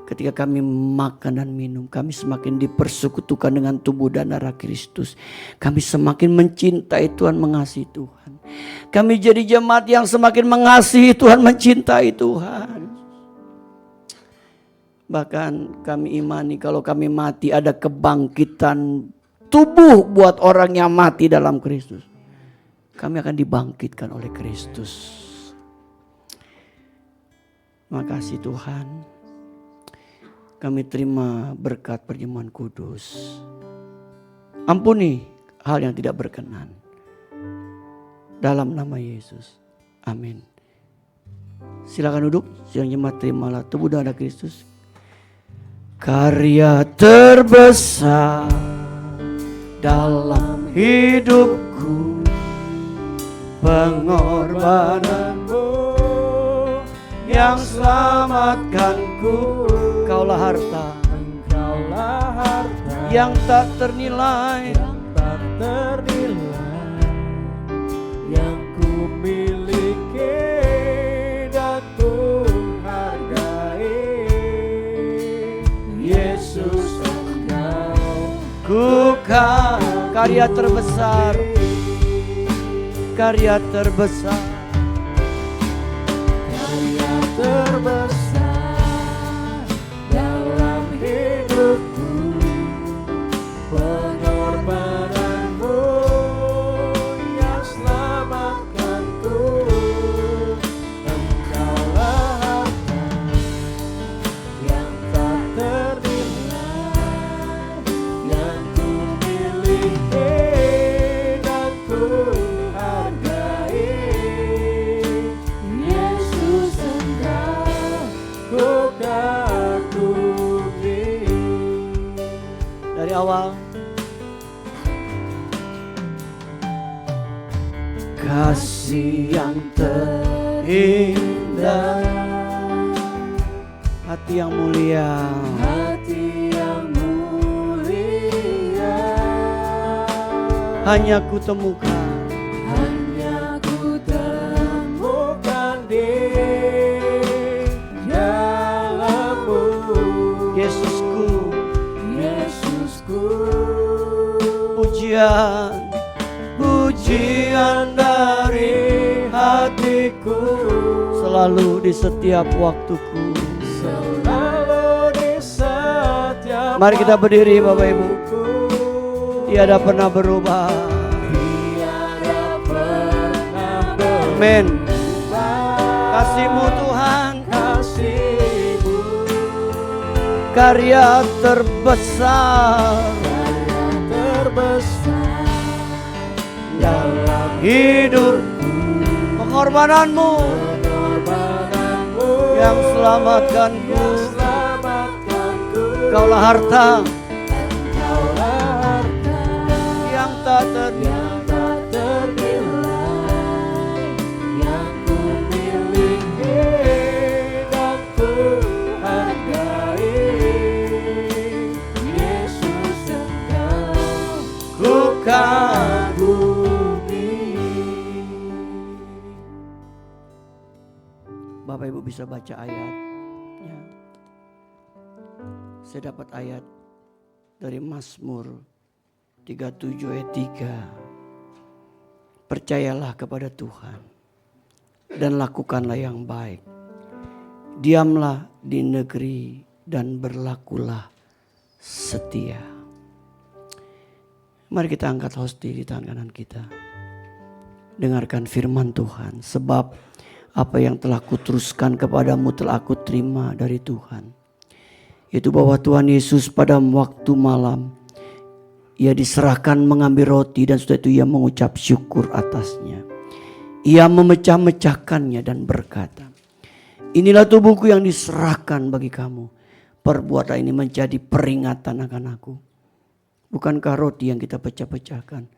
ketika kami makan dan minum, kami semakin dipersekutukan dengan tubuh dan darah Kristus. Kami semakin mencintai Tuhan, mengasihi Tuhan. Kami jadi jemaat yang semakin mengasihi Tuhan, mencintai Tuhan. Bahkan kami imani kalau kami mati ada kebangkitan tubuh buat orang yang mati dalam Kristus. Kami akan dibangkitkan oleh Kristus. Terima kasih Tuhan. Kami terima berkat perjamuan kudus. Ampuni hal yang tidak berkenan. Dalam nama Yesus. Amin. Silakan duduk. Silakan jemaat terimalah tubuh dan darah Kristus. Karya terbesar dalam hidupku, pengorbananmu yang selamatkanku. Kaulah harta, Engkaulah harta yang tak ternilai, yang tak ternilai, yang ku miliki dan ku hargai. Yesus Engkau bukan karya terbesar, karya terbesar, karya terbesar dalam hidupku, pengorbananmu yang selamatkanku. Engkaulah harta yang tak ternilai, yang ku miliki dan ku hargai. Yesus Engkau ku kagumi. dari awal. Kasih yang terindah, hati yang mulia, Hati yang mulia hanya ku temukan hanya ku temukan di dalam-Mu. Yesusku. Yesusku, Pujian, pujian dari hatiku, selalu di setiap waktuku. Selalu di setiap Mari kita berdiri Bapak Ibu. waktuku. Tiada pernah berubah. Tiada pernah berubah. Amin. Kasih-Mu Tuhan, Kasih-Mu karya terbesar terbesar dalam hidupku. Pengorbananmu pengorbananmu yang selamatkanku. yang selamatkanku. Kaulah harta Kaulah harta yang tak ternilai. yang tak ternilai, yang ku miliki dan ku hargai. Yesus, Engkau Ku kagumi. Bapak Ibu bisa baca ayat ya. Saya dapat ayat dari Mazmur 37 ayat 3. Percayalah kepada Tuhan dan lakukanlah yang baik. Diamlah di negeri dan berlakulah setia. Mari kita angkat hosti di tangan kanan kita. Dengarkan firman Tuhan. Sebab apa yang telah kuteruskan kepadamu telah aku terima dari Tuhan. Yaitu bahwa Tuhan Yesus pada waktu malam Ia diserahkan mengambil roti dan setelah itu Ia mengucap syukur atasnya. Ia memecah-mecahkannya dan berkata, inilah tubuhku yang diserahkan bagi kamu. Perbuatlah ini menjadi peringatan akan aku. Bukankah roti yang kita pecah-pecahkan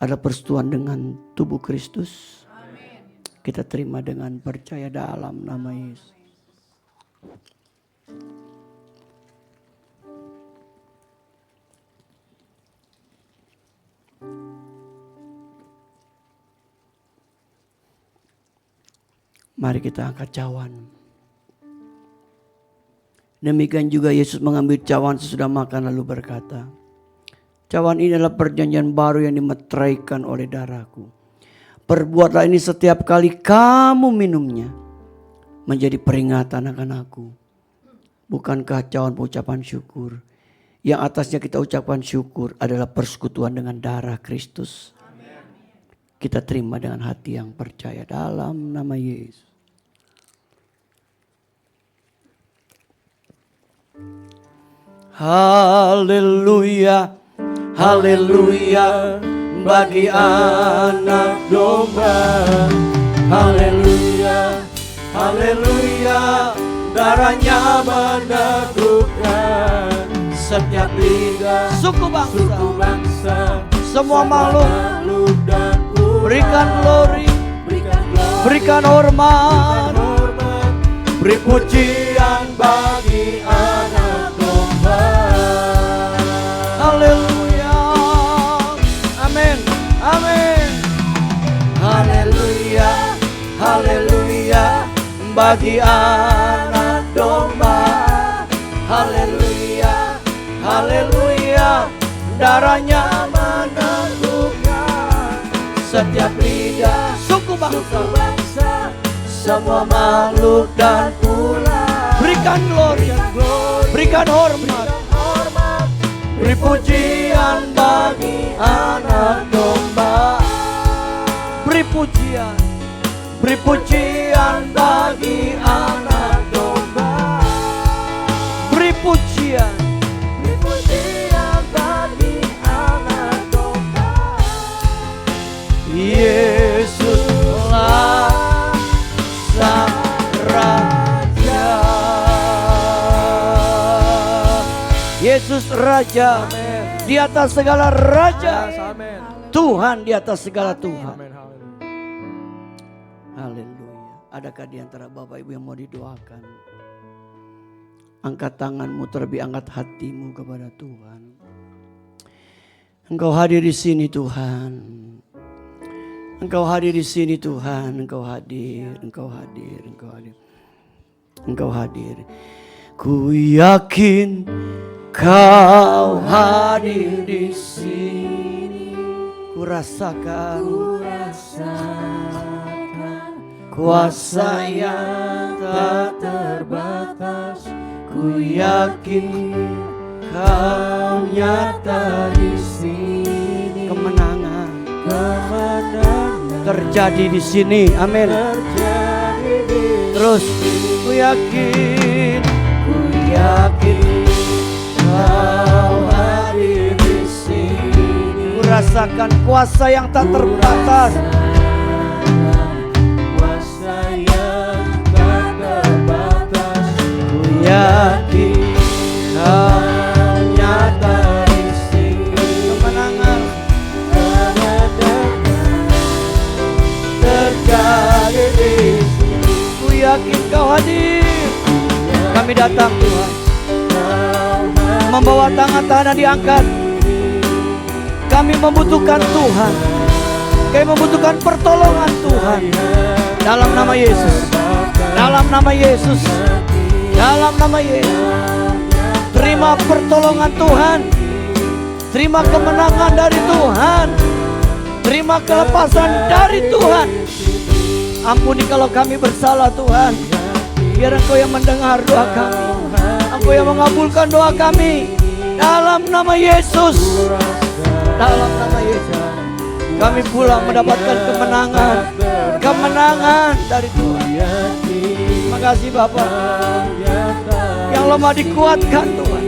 adalah persetujuan dengan tubuh Kristus? Amin. Kita terima dengan percaya dalam nama Yesus. Mari kita angkat cawan. Demikian juga Yesus mengambil cawan sesudah makan lalu berkata, cawan ini adalah perjanjian baru yang dimeteraikan oleh darahku. Perbuatlah ini setiap kali kamu minumnya, menjadi peringatan akan aku. Bukankah cawan pengucapan syukur, yang atasnya kita ucapkan syukur adalah persekutuan dengan darah Kristus. Kita terima dengan hati yang percaya dalam nama Yesus. Haleluya, haleluya bagi anak domba. Haleluya, haleluya, darahnya meneguhkan setiap lidah, suku bangsa, semua makhluk dan umat. Berikan glory, berikan hormat, beri pujian bagi anak domba. Haleluya, amin, amin. Haleluya, haleluya bagi anak domba. Haleluya, haleluya, darahnya meneguhkan setiap lidah, suku bangsa, semua makhluk dan ular. Berikan glory, berikan hormat, beri pujian bagi anak domba. Beri pujian bagi anak domba. Beri pujian bagi anak domba. Yesuslah Sang Raja. Yesus Raja, di atas segala raja. Tuhan di atas segala Tuhan. Haleluya. Adakah di antara Bapak Ibu yang mau didoakan? Angkat tanganmu, terlebih angkat hatimu kepada Tuhan. Engkau hadir di sini Tuhan. Engkau hadir di sini Tuhan. Engkau hadir, Engkau hadir, Engkau hadir. Engkau hadir. Ku yakin Kau hadir di sini. Ku rasakan kuasa yang tak terbatas. Ku yakin Kau nyata di sini. Kemenangan terjadi di sini. Amin. Terus ku yakin Kau hadir di sini. Ku rasakan kuasa yang tak terbatas. Kuasa yang tak terbatas. Ku yakin Kau nyata di sini. Kemenangan terjadi di sini. Ku yakin Kau hadir. Kami datang Tuhan, membawa tangan-tangan diangkat. Kami membutuhkan Tuhan. Kami membutuhkan pertolongan Tuhan. Dalam nama Yesus. Dalam nama Yesus. Dalam nama Yesus. Terima pertolongan Tuhan. Terima kemenangan dari Tuhan. Terima kelepasan dari Tuhan. Ampuni kalau kami bersalah Tuhan. Biar Engkau yang mendengar doa kami. Engkau yang mengabulkan doa kami. Dalam nama Yesus. Dalam nama Yesus. Kami pulang mendapatkan kemenangan. Kemenangan dari Tuhan. Terima kasih Bapak. Yang lemah dikuatkan Tuhan.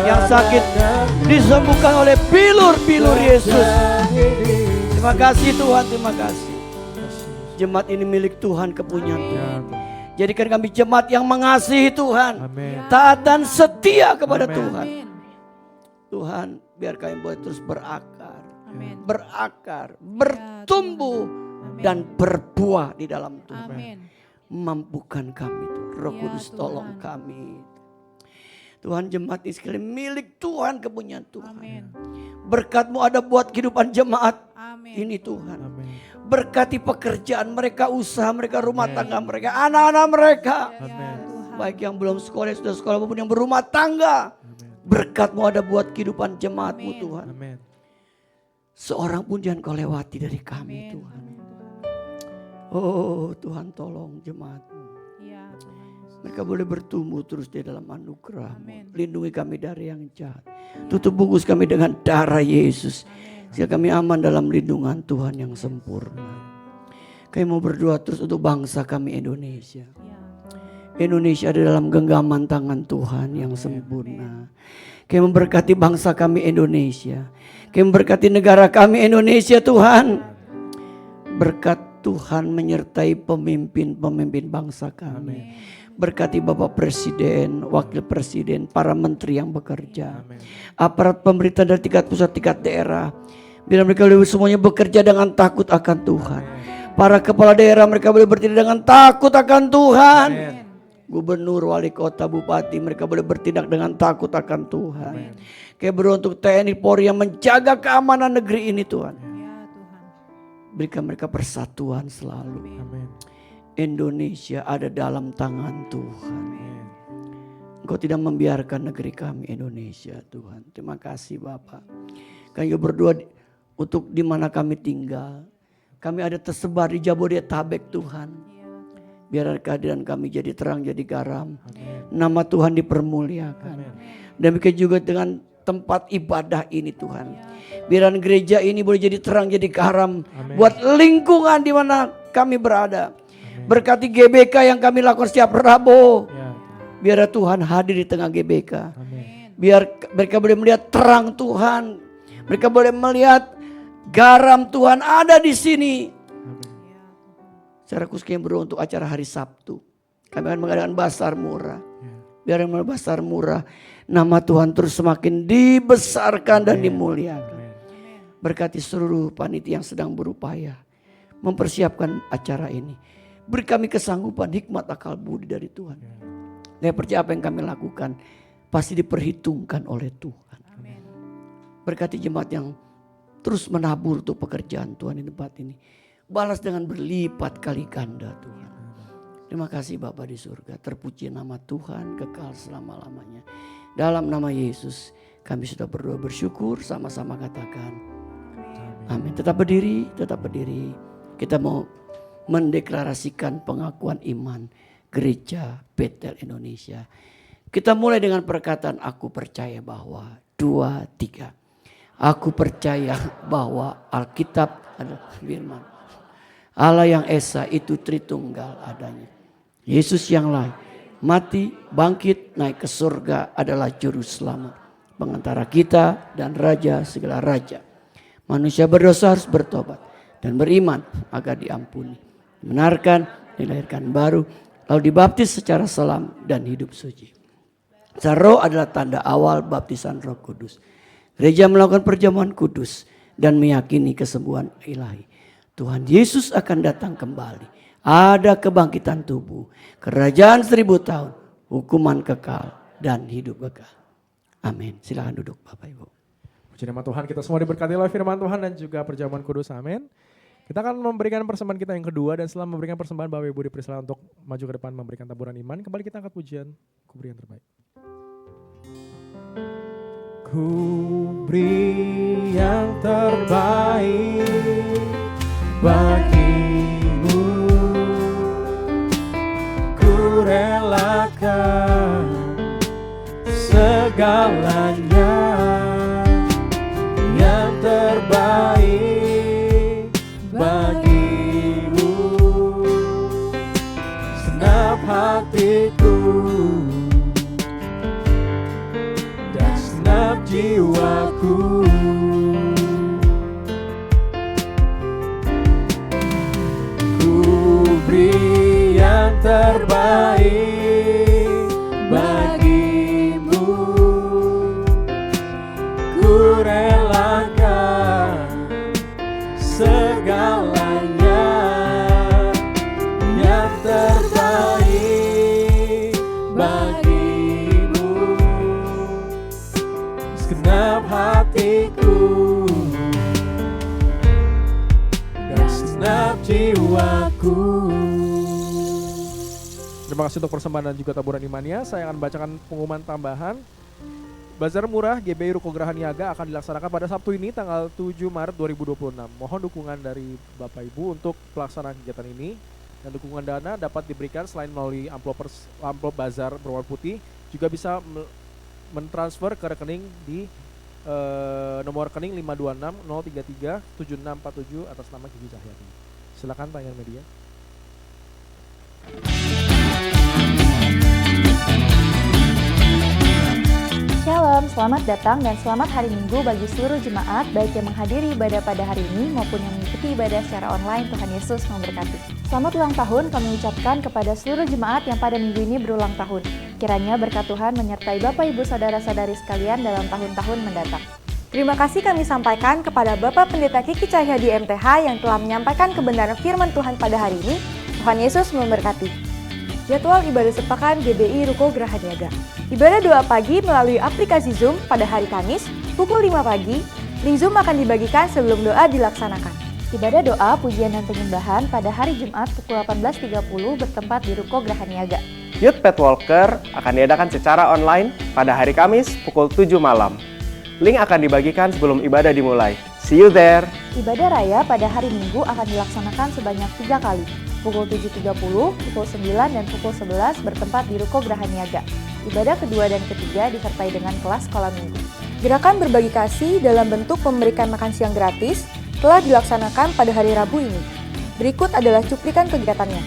Yang sakit disembuhkan oleh bilur-bilur Yesus. Terima kasih Tuhan. Terima kasih. Jemaat ini milik Tuhan, kepunyaan Tuhan. Jadikan kami jemaat yang mengasihi Tuhan. Amin. Taat dan setia kepada Amin. Tuhan. Tuhan, biar kami boleh terus berakar. Amin. Berakar, bertumbuh, Amin. dan berbuah di dalam Tuhan. Amin. Mampukan kami Tuhan. Roh Ya, Kudus Tuhan. tolong kami. Tuhan, jemaat ini sekali milik Tuhan, kepunyaan Tuhan. Amin. Berkat-Mu ada buat kehidupan jemaat Amin. ini Tuhan. Amin. Berkati pekerjaan mereka, usaha mereka, rumah tangga mereka, anak-anak mereka. Ya, Amin. Tuhan. Baik yang belum sekolah, yang sudah sekolah maupun yang berumah tangga. Berkat-Mu ada buat kehidupan jemaat-Mu Amin. Tuhan. Amin. Seorang pun jangan Kau lewati dari kami Amin. Tuhan. Oh Tuhan, tolong jemaat-Mu. Ya, Tuhan Yesus. Mereka boleh bertumbuh terus di dalam anugerah-Mu. Amin. Lindungi kami dari yang jahat. Tutup bungkus kami dengan darah Yesus. Sehingga kami aman dalam lindungan Tuhan yang sempurna. Kami mau berdoa terus untuk bangsa kami Indonesia. Ya, Indonesia ada dalam genggaman tangan Tuhan yang sempurna. Kami memberkati bangsa kami Indonesia. Kami memberkati negara kami Indonesia Tuhan. Berkat Tuhan menyertai pemimpin-pemimpin bangsa kami. Berkati Bapak Presiden, Wakil Presiden, para menteri yang bekerja. Amin. Aparat pemerintah dari tingkat pusat, tingkat daerah. Biar mereka boleh semuanya bekerja dengan takut akan Tuhan. Para kepala daerah mereka boleh bertindak dengan takut akan Tuhan. Amin. Gubernur, wali kota, bupati mereka boleh bertindak dengan takut akan Tuhan. Kayak berdoa untuk TNI Polri yang menjaga keamanan negeri ini Tuhan. ya Tuhan. Berikan mereka persatuan selalu. Amin. Indonesia ada dalam tangan Tuhan. Amin. Engkau tidak membiarkan negeri kami Indonesia Tuhan. Terima kasih Bapak. Kami berdoa untuk di mana kami tinggal. Kami ada tersebar di Jabodetabek Tuhan. Ya, Tuhan. Biar kehadiran kami jadi terang, jadi garam. Amin. Nama Tuhan dipermuliakan. Amin. Demikian juga dengan tempat ibadah ini Tuhan. Biar gereja ini boleh jadi terang, jadi garam. Amin. Buat lingkungan di mana kami berada. Berkati GBK yang kami lakukan setiap Rabu. Ya. Biar Tuhan hadir di tengah GBK. Amin. Biar mereka boleh melihat terang Tuhan. Mereka boleh melihat garam Tuhan ada di sini. Amin. Secara khusus kami berdoa untuk acara hari Sabtu. Kami akan mengadakan basar murah. Ya. Biar yang basar murah, nama Tuhan terus semakin dibesarkan dan Amin. dimuliakan. Amin. Berkati seluruh panitia yang sedang berupaya mempersiapkan acara ini. Beri kami kesanggupan, hikmat, akal budi dari Tuhan. Saya percaya apa yang kami lakukan pasti diperhitungkan oleh Tuhan. Amin. Berkati jemaat yang terus menabur untuk pekerjaan Tuhan di tempat ini. Balas dengan berlipat kali ganda Tuhan. Terima kasih Bapa di surga. Terpuji nama Tuhan kekal selama-lamanya. Dalam nama Yesus kami sudah berdoa bersyukur, sama-sama katakan. Amin. Amin. Tetap berdiri, tetap berdiri. Kita mau mendeklarasikan pengakuan iman Gereja Betel Indonesia. Kita mulai dengan perkataan aku percaya bahwa 2, 3. Aku percaya bahwa Alkitab adalah firman Allah yang Esa itu Tritunggal adanya. Yesus yang lain mati, bangkit, naik ke surga adalah juru selamat, pengantara kita dan raja segala raja. Manusia berdosa harus bertobat dan beriman agar diampuni, dibenarkan, dilahirkan baru, lalu dibaptis secara selam dan hidup suci. Roh adalah tanda awal baptisan Roh Kudus. Gereja melakukan perjamuan kudus dan meyakini kesembuhan ilahi. Tuhan Yesus akan datang kembali. Ada kebangkitan tubuh, kerajaan 1000 tahun, hukuman kekal dan hidup kekal. Amin. Silakan duduk Bapak Ibu. Puji nama Tuhan, kita semua diberkati oleh firman Tuhan dan juga perjamuan kudus. Amin. Kita akan memberikan persembahan kita yang kedua, dan setelah memberikan persembahan Bapak Ibu dipersilakan untuk maju ke depan memberikan taburan iman. Kembali kita angkat pujian, Ku beri yang terbaik. Ku beri yang terbaik bagimu, ku relakan segalanya, yang terbaik bagimu, senap hatiku dan senap jiwaku. Ku beri yang terbaik bagimu, ku relakan segalanya, yang terbaik bagimu, segenap hatiku dan segenap jiwaku. Terima kasih untuk persembahan dan juga taburan imannya. Saya akan bacakan pengumuman tambahan. Bazar Murah GBI Ruko Geraha Niaga akan dilaksanakan pada Sabtu ini tanggal 7 Maret 2026. Mohon dukungan dari Bapak Ibu untuk pelaksanaan kegiatan ini. Dan dukungan dana dapat diberikan selain melalui amplop bazar berwarna putih, juga bisa mentransfer ke rekening di nomor rekening 526 033 7647 atas nama Gigi Cahyadi. Silakan tayangan media. Shalom, selamat datang dan selamat hari Minggu bagi seluruh jemaat, baik yang menghadiri ibadah pada hari ini maupun yang mengikuti ibadah secara online. Tuhan Yesus memberkati. Selamat ulang tahun kami ucapkan kepada seluruh jemaat yang pada minggu ini berulang tahun. Kiranya berkat Tuhan menyertai Bapak Ibu Saudara-saudari sekalian dalam tahun-tahun mendatang. Terima kasih kami sampaikan kepada Bapak Pendeta Kiki Cahyadi MTH yang telah menyampaikan kebenaran firman Tuhan pada hari ini. Tuhan Yesus memberkati. Jadwal ibadah sepekan GBI Ruko Geraha Niaga. Ibadah doa pagi melalui aplikasi Zoom pada hari Kamis pukul 5 pagi. Link Zoom akan dibagikan sebelum doa dilaksanakan. Ibadah doa, pujian dan penyembahan pada hari Jumat pukul 18.30 bertempat di Ruko Geraha Niaga. Youth Pet Walker akan diadakan secara online pada hari Kamis pukul 7 malam. Link akan dibagikan sebelum ibadah dimulai. See you there! Ibadah raya pada hari Minggu akan dilaksanakan sebanyak 3 kali. Pukul 7.30, pukul 9, dan pukul 11 bertempat di Ruko Geraha Niaga. Ibadah kedua dan ketiga disertai dengan kelas sekolah minggu. Gerakan berbagi kasih dalam bentuk memberikan makan siang gratis telah dilaksanakan pada hari Rabu ini. Berikut adalah cuplikan kegiatannya.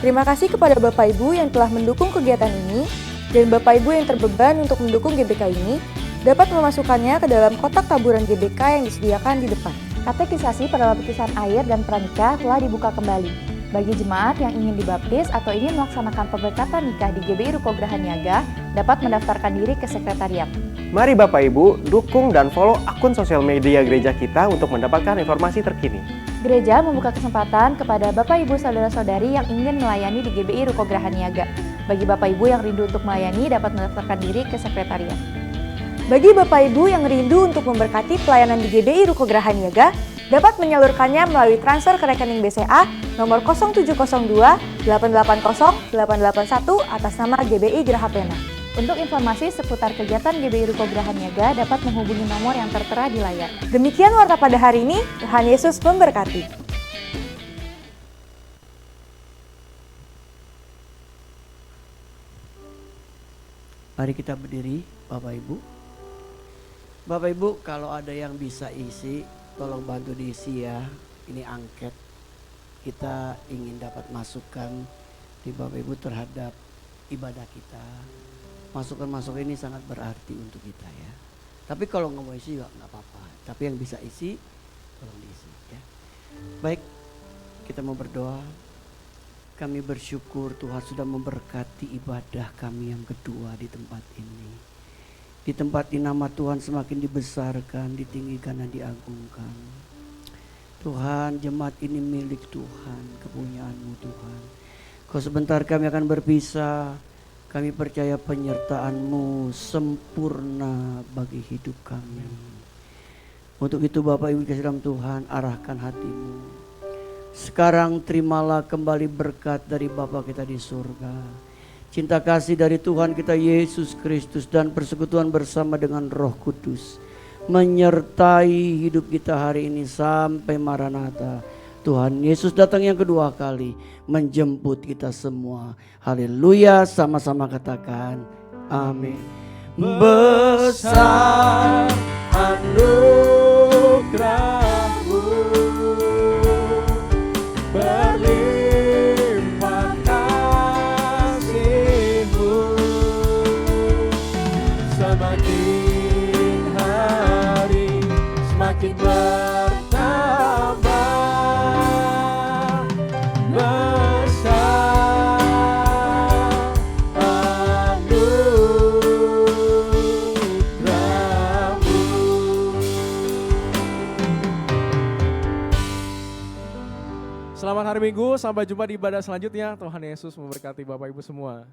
Terima kasih kepada Bapak Ibu yang telah mendukung kegiatan ini, dan Bapak Ibu yang terbeban untuk mendukung GBK ini dapat memasukkannya ke dalam kotak taburan GBK yang disediakan di depan. Katekisasi pada baptisan air dan pranikah telah dibuka kembali. Bagi jemaat yang ingin dibaptis atau ingin melaksanakan pemberkatan nikah di GBI Ruko Geraha Niaga, dapat mendaftarkan diri ke sekretariat. Mari Bapak Ibu dukung dan follow akun sosial media gereja kita untuk mendapatkan informasi terkini. Gereja membuka kesempatan kepada Bapak Ibu Saudara-saudari yang ingin melayani di GBI Ruko Geraha Niaga. Bagi Bapak Ibu yang rindu untuk melayani dapat mendaftarkan diri ke sekretariat. Bagi Bapak Ibu yang rindu untuk memberkati pelayanan di GBI Ruko Geraha Niaga, dapat menyalurkannya melalui transfer ke rekening BCA nomor 0702 880 881 atas nama GBI Geraha Pena. Untuk informasi seputar kegiatan GBI Ruko Geraha Niaga dapat menghubungi nomor yang tertera di layar. Demikian warta pada hari ini, Tuhan Yesus memberkati. Mari kita berdiri, Bapak Ibu. Bapak Ibu, kalau ada yang bisa isi, tolong bantu diisi ya. Ini angket. Kita ingin dapat masukan di Bapak Ibu terhadap ibadah kita. Masukan-masukan ini sangat berarti untuk kita ya. Tapi kalau nggak mau isi juga nggak apa-apa. Tapi yang bisa isi, tolong diisi ya. Baik, kita mau berdoa. Kami bersyukur Tuhan sudah memberkati ibadah kami yang kedua di tempat ini. Di tempat ini nama Tuhan semakin dibesarkan, ditinggikan dan diagungkan. Tuhan, jemaat ini milik Tuhan, kepunyaan-Mu Tuhan. Kau sebentar kami akan berpisah. Kami percaya penyertaan-Mu sempurna bagi hidup kami. Untuk itu Bapak Ibu kasih dalam Tuhan, arahkan hati-Mu. Sekarang terimalah kembali berkat dari Bapa kita di surga. Cinta kasih dari Tuhan kita Yesus Kristus dan persekutuan bersama dengan Roh Kudus menyertai hidup kita hari ini sampai Maranatha. Tuhan Yesus datang yang kedua kali menjemput kita semua. Haleluya, sama-sama katakan amin. Besar anugerah-Mu, berlimpah kasih-Mu, semakin hari semakin bertambah besar anugerah-Mu. Selamat hari Minggu, sampai jumpa di ibadah selanjutnya. Tuhan Yesus memberkati Bapak Ibu semua.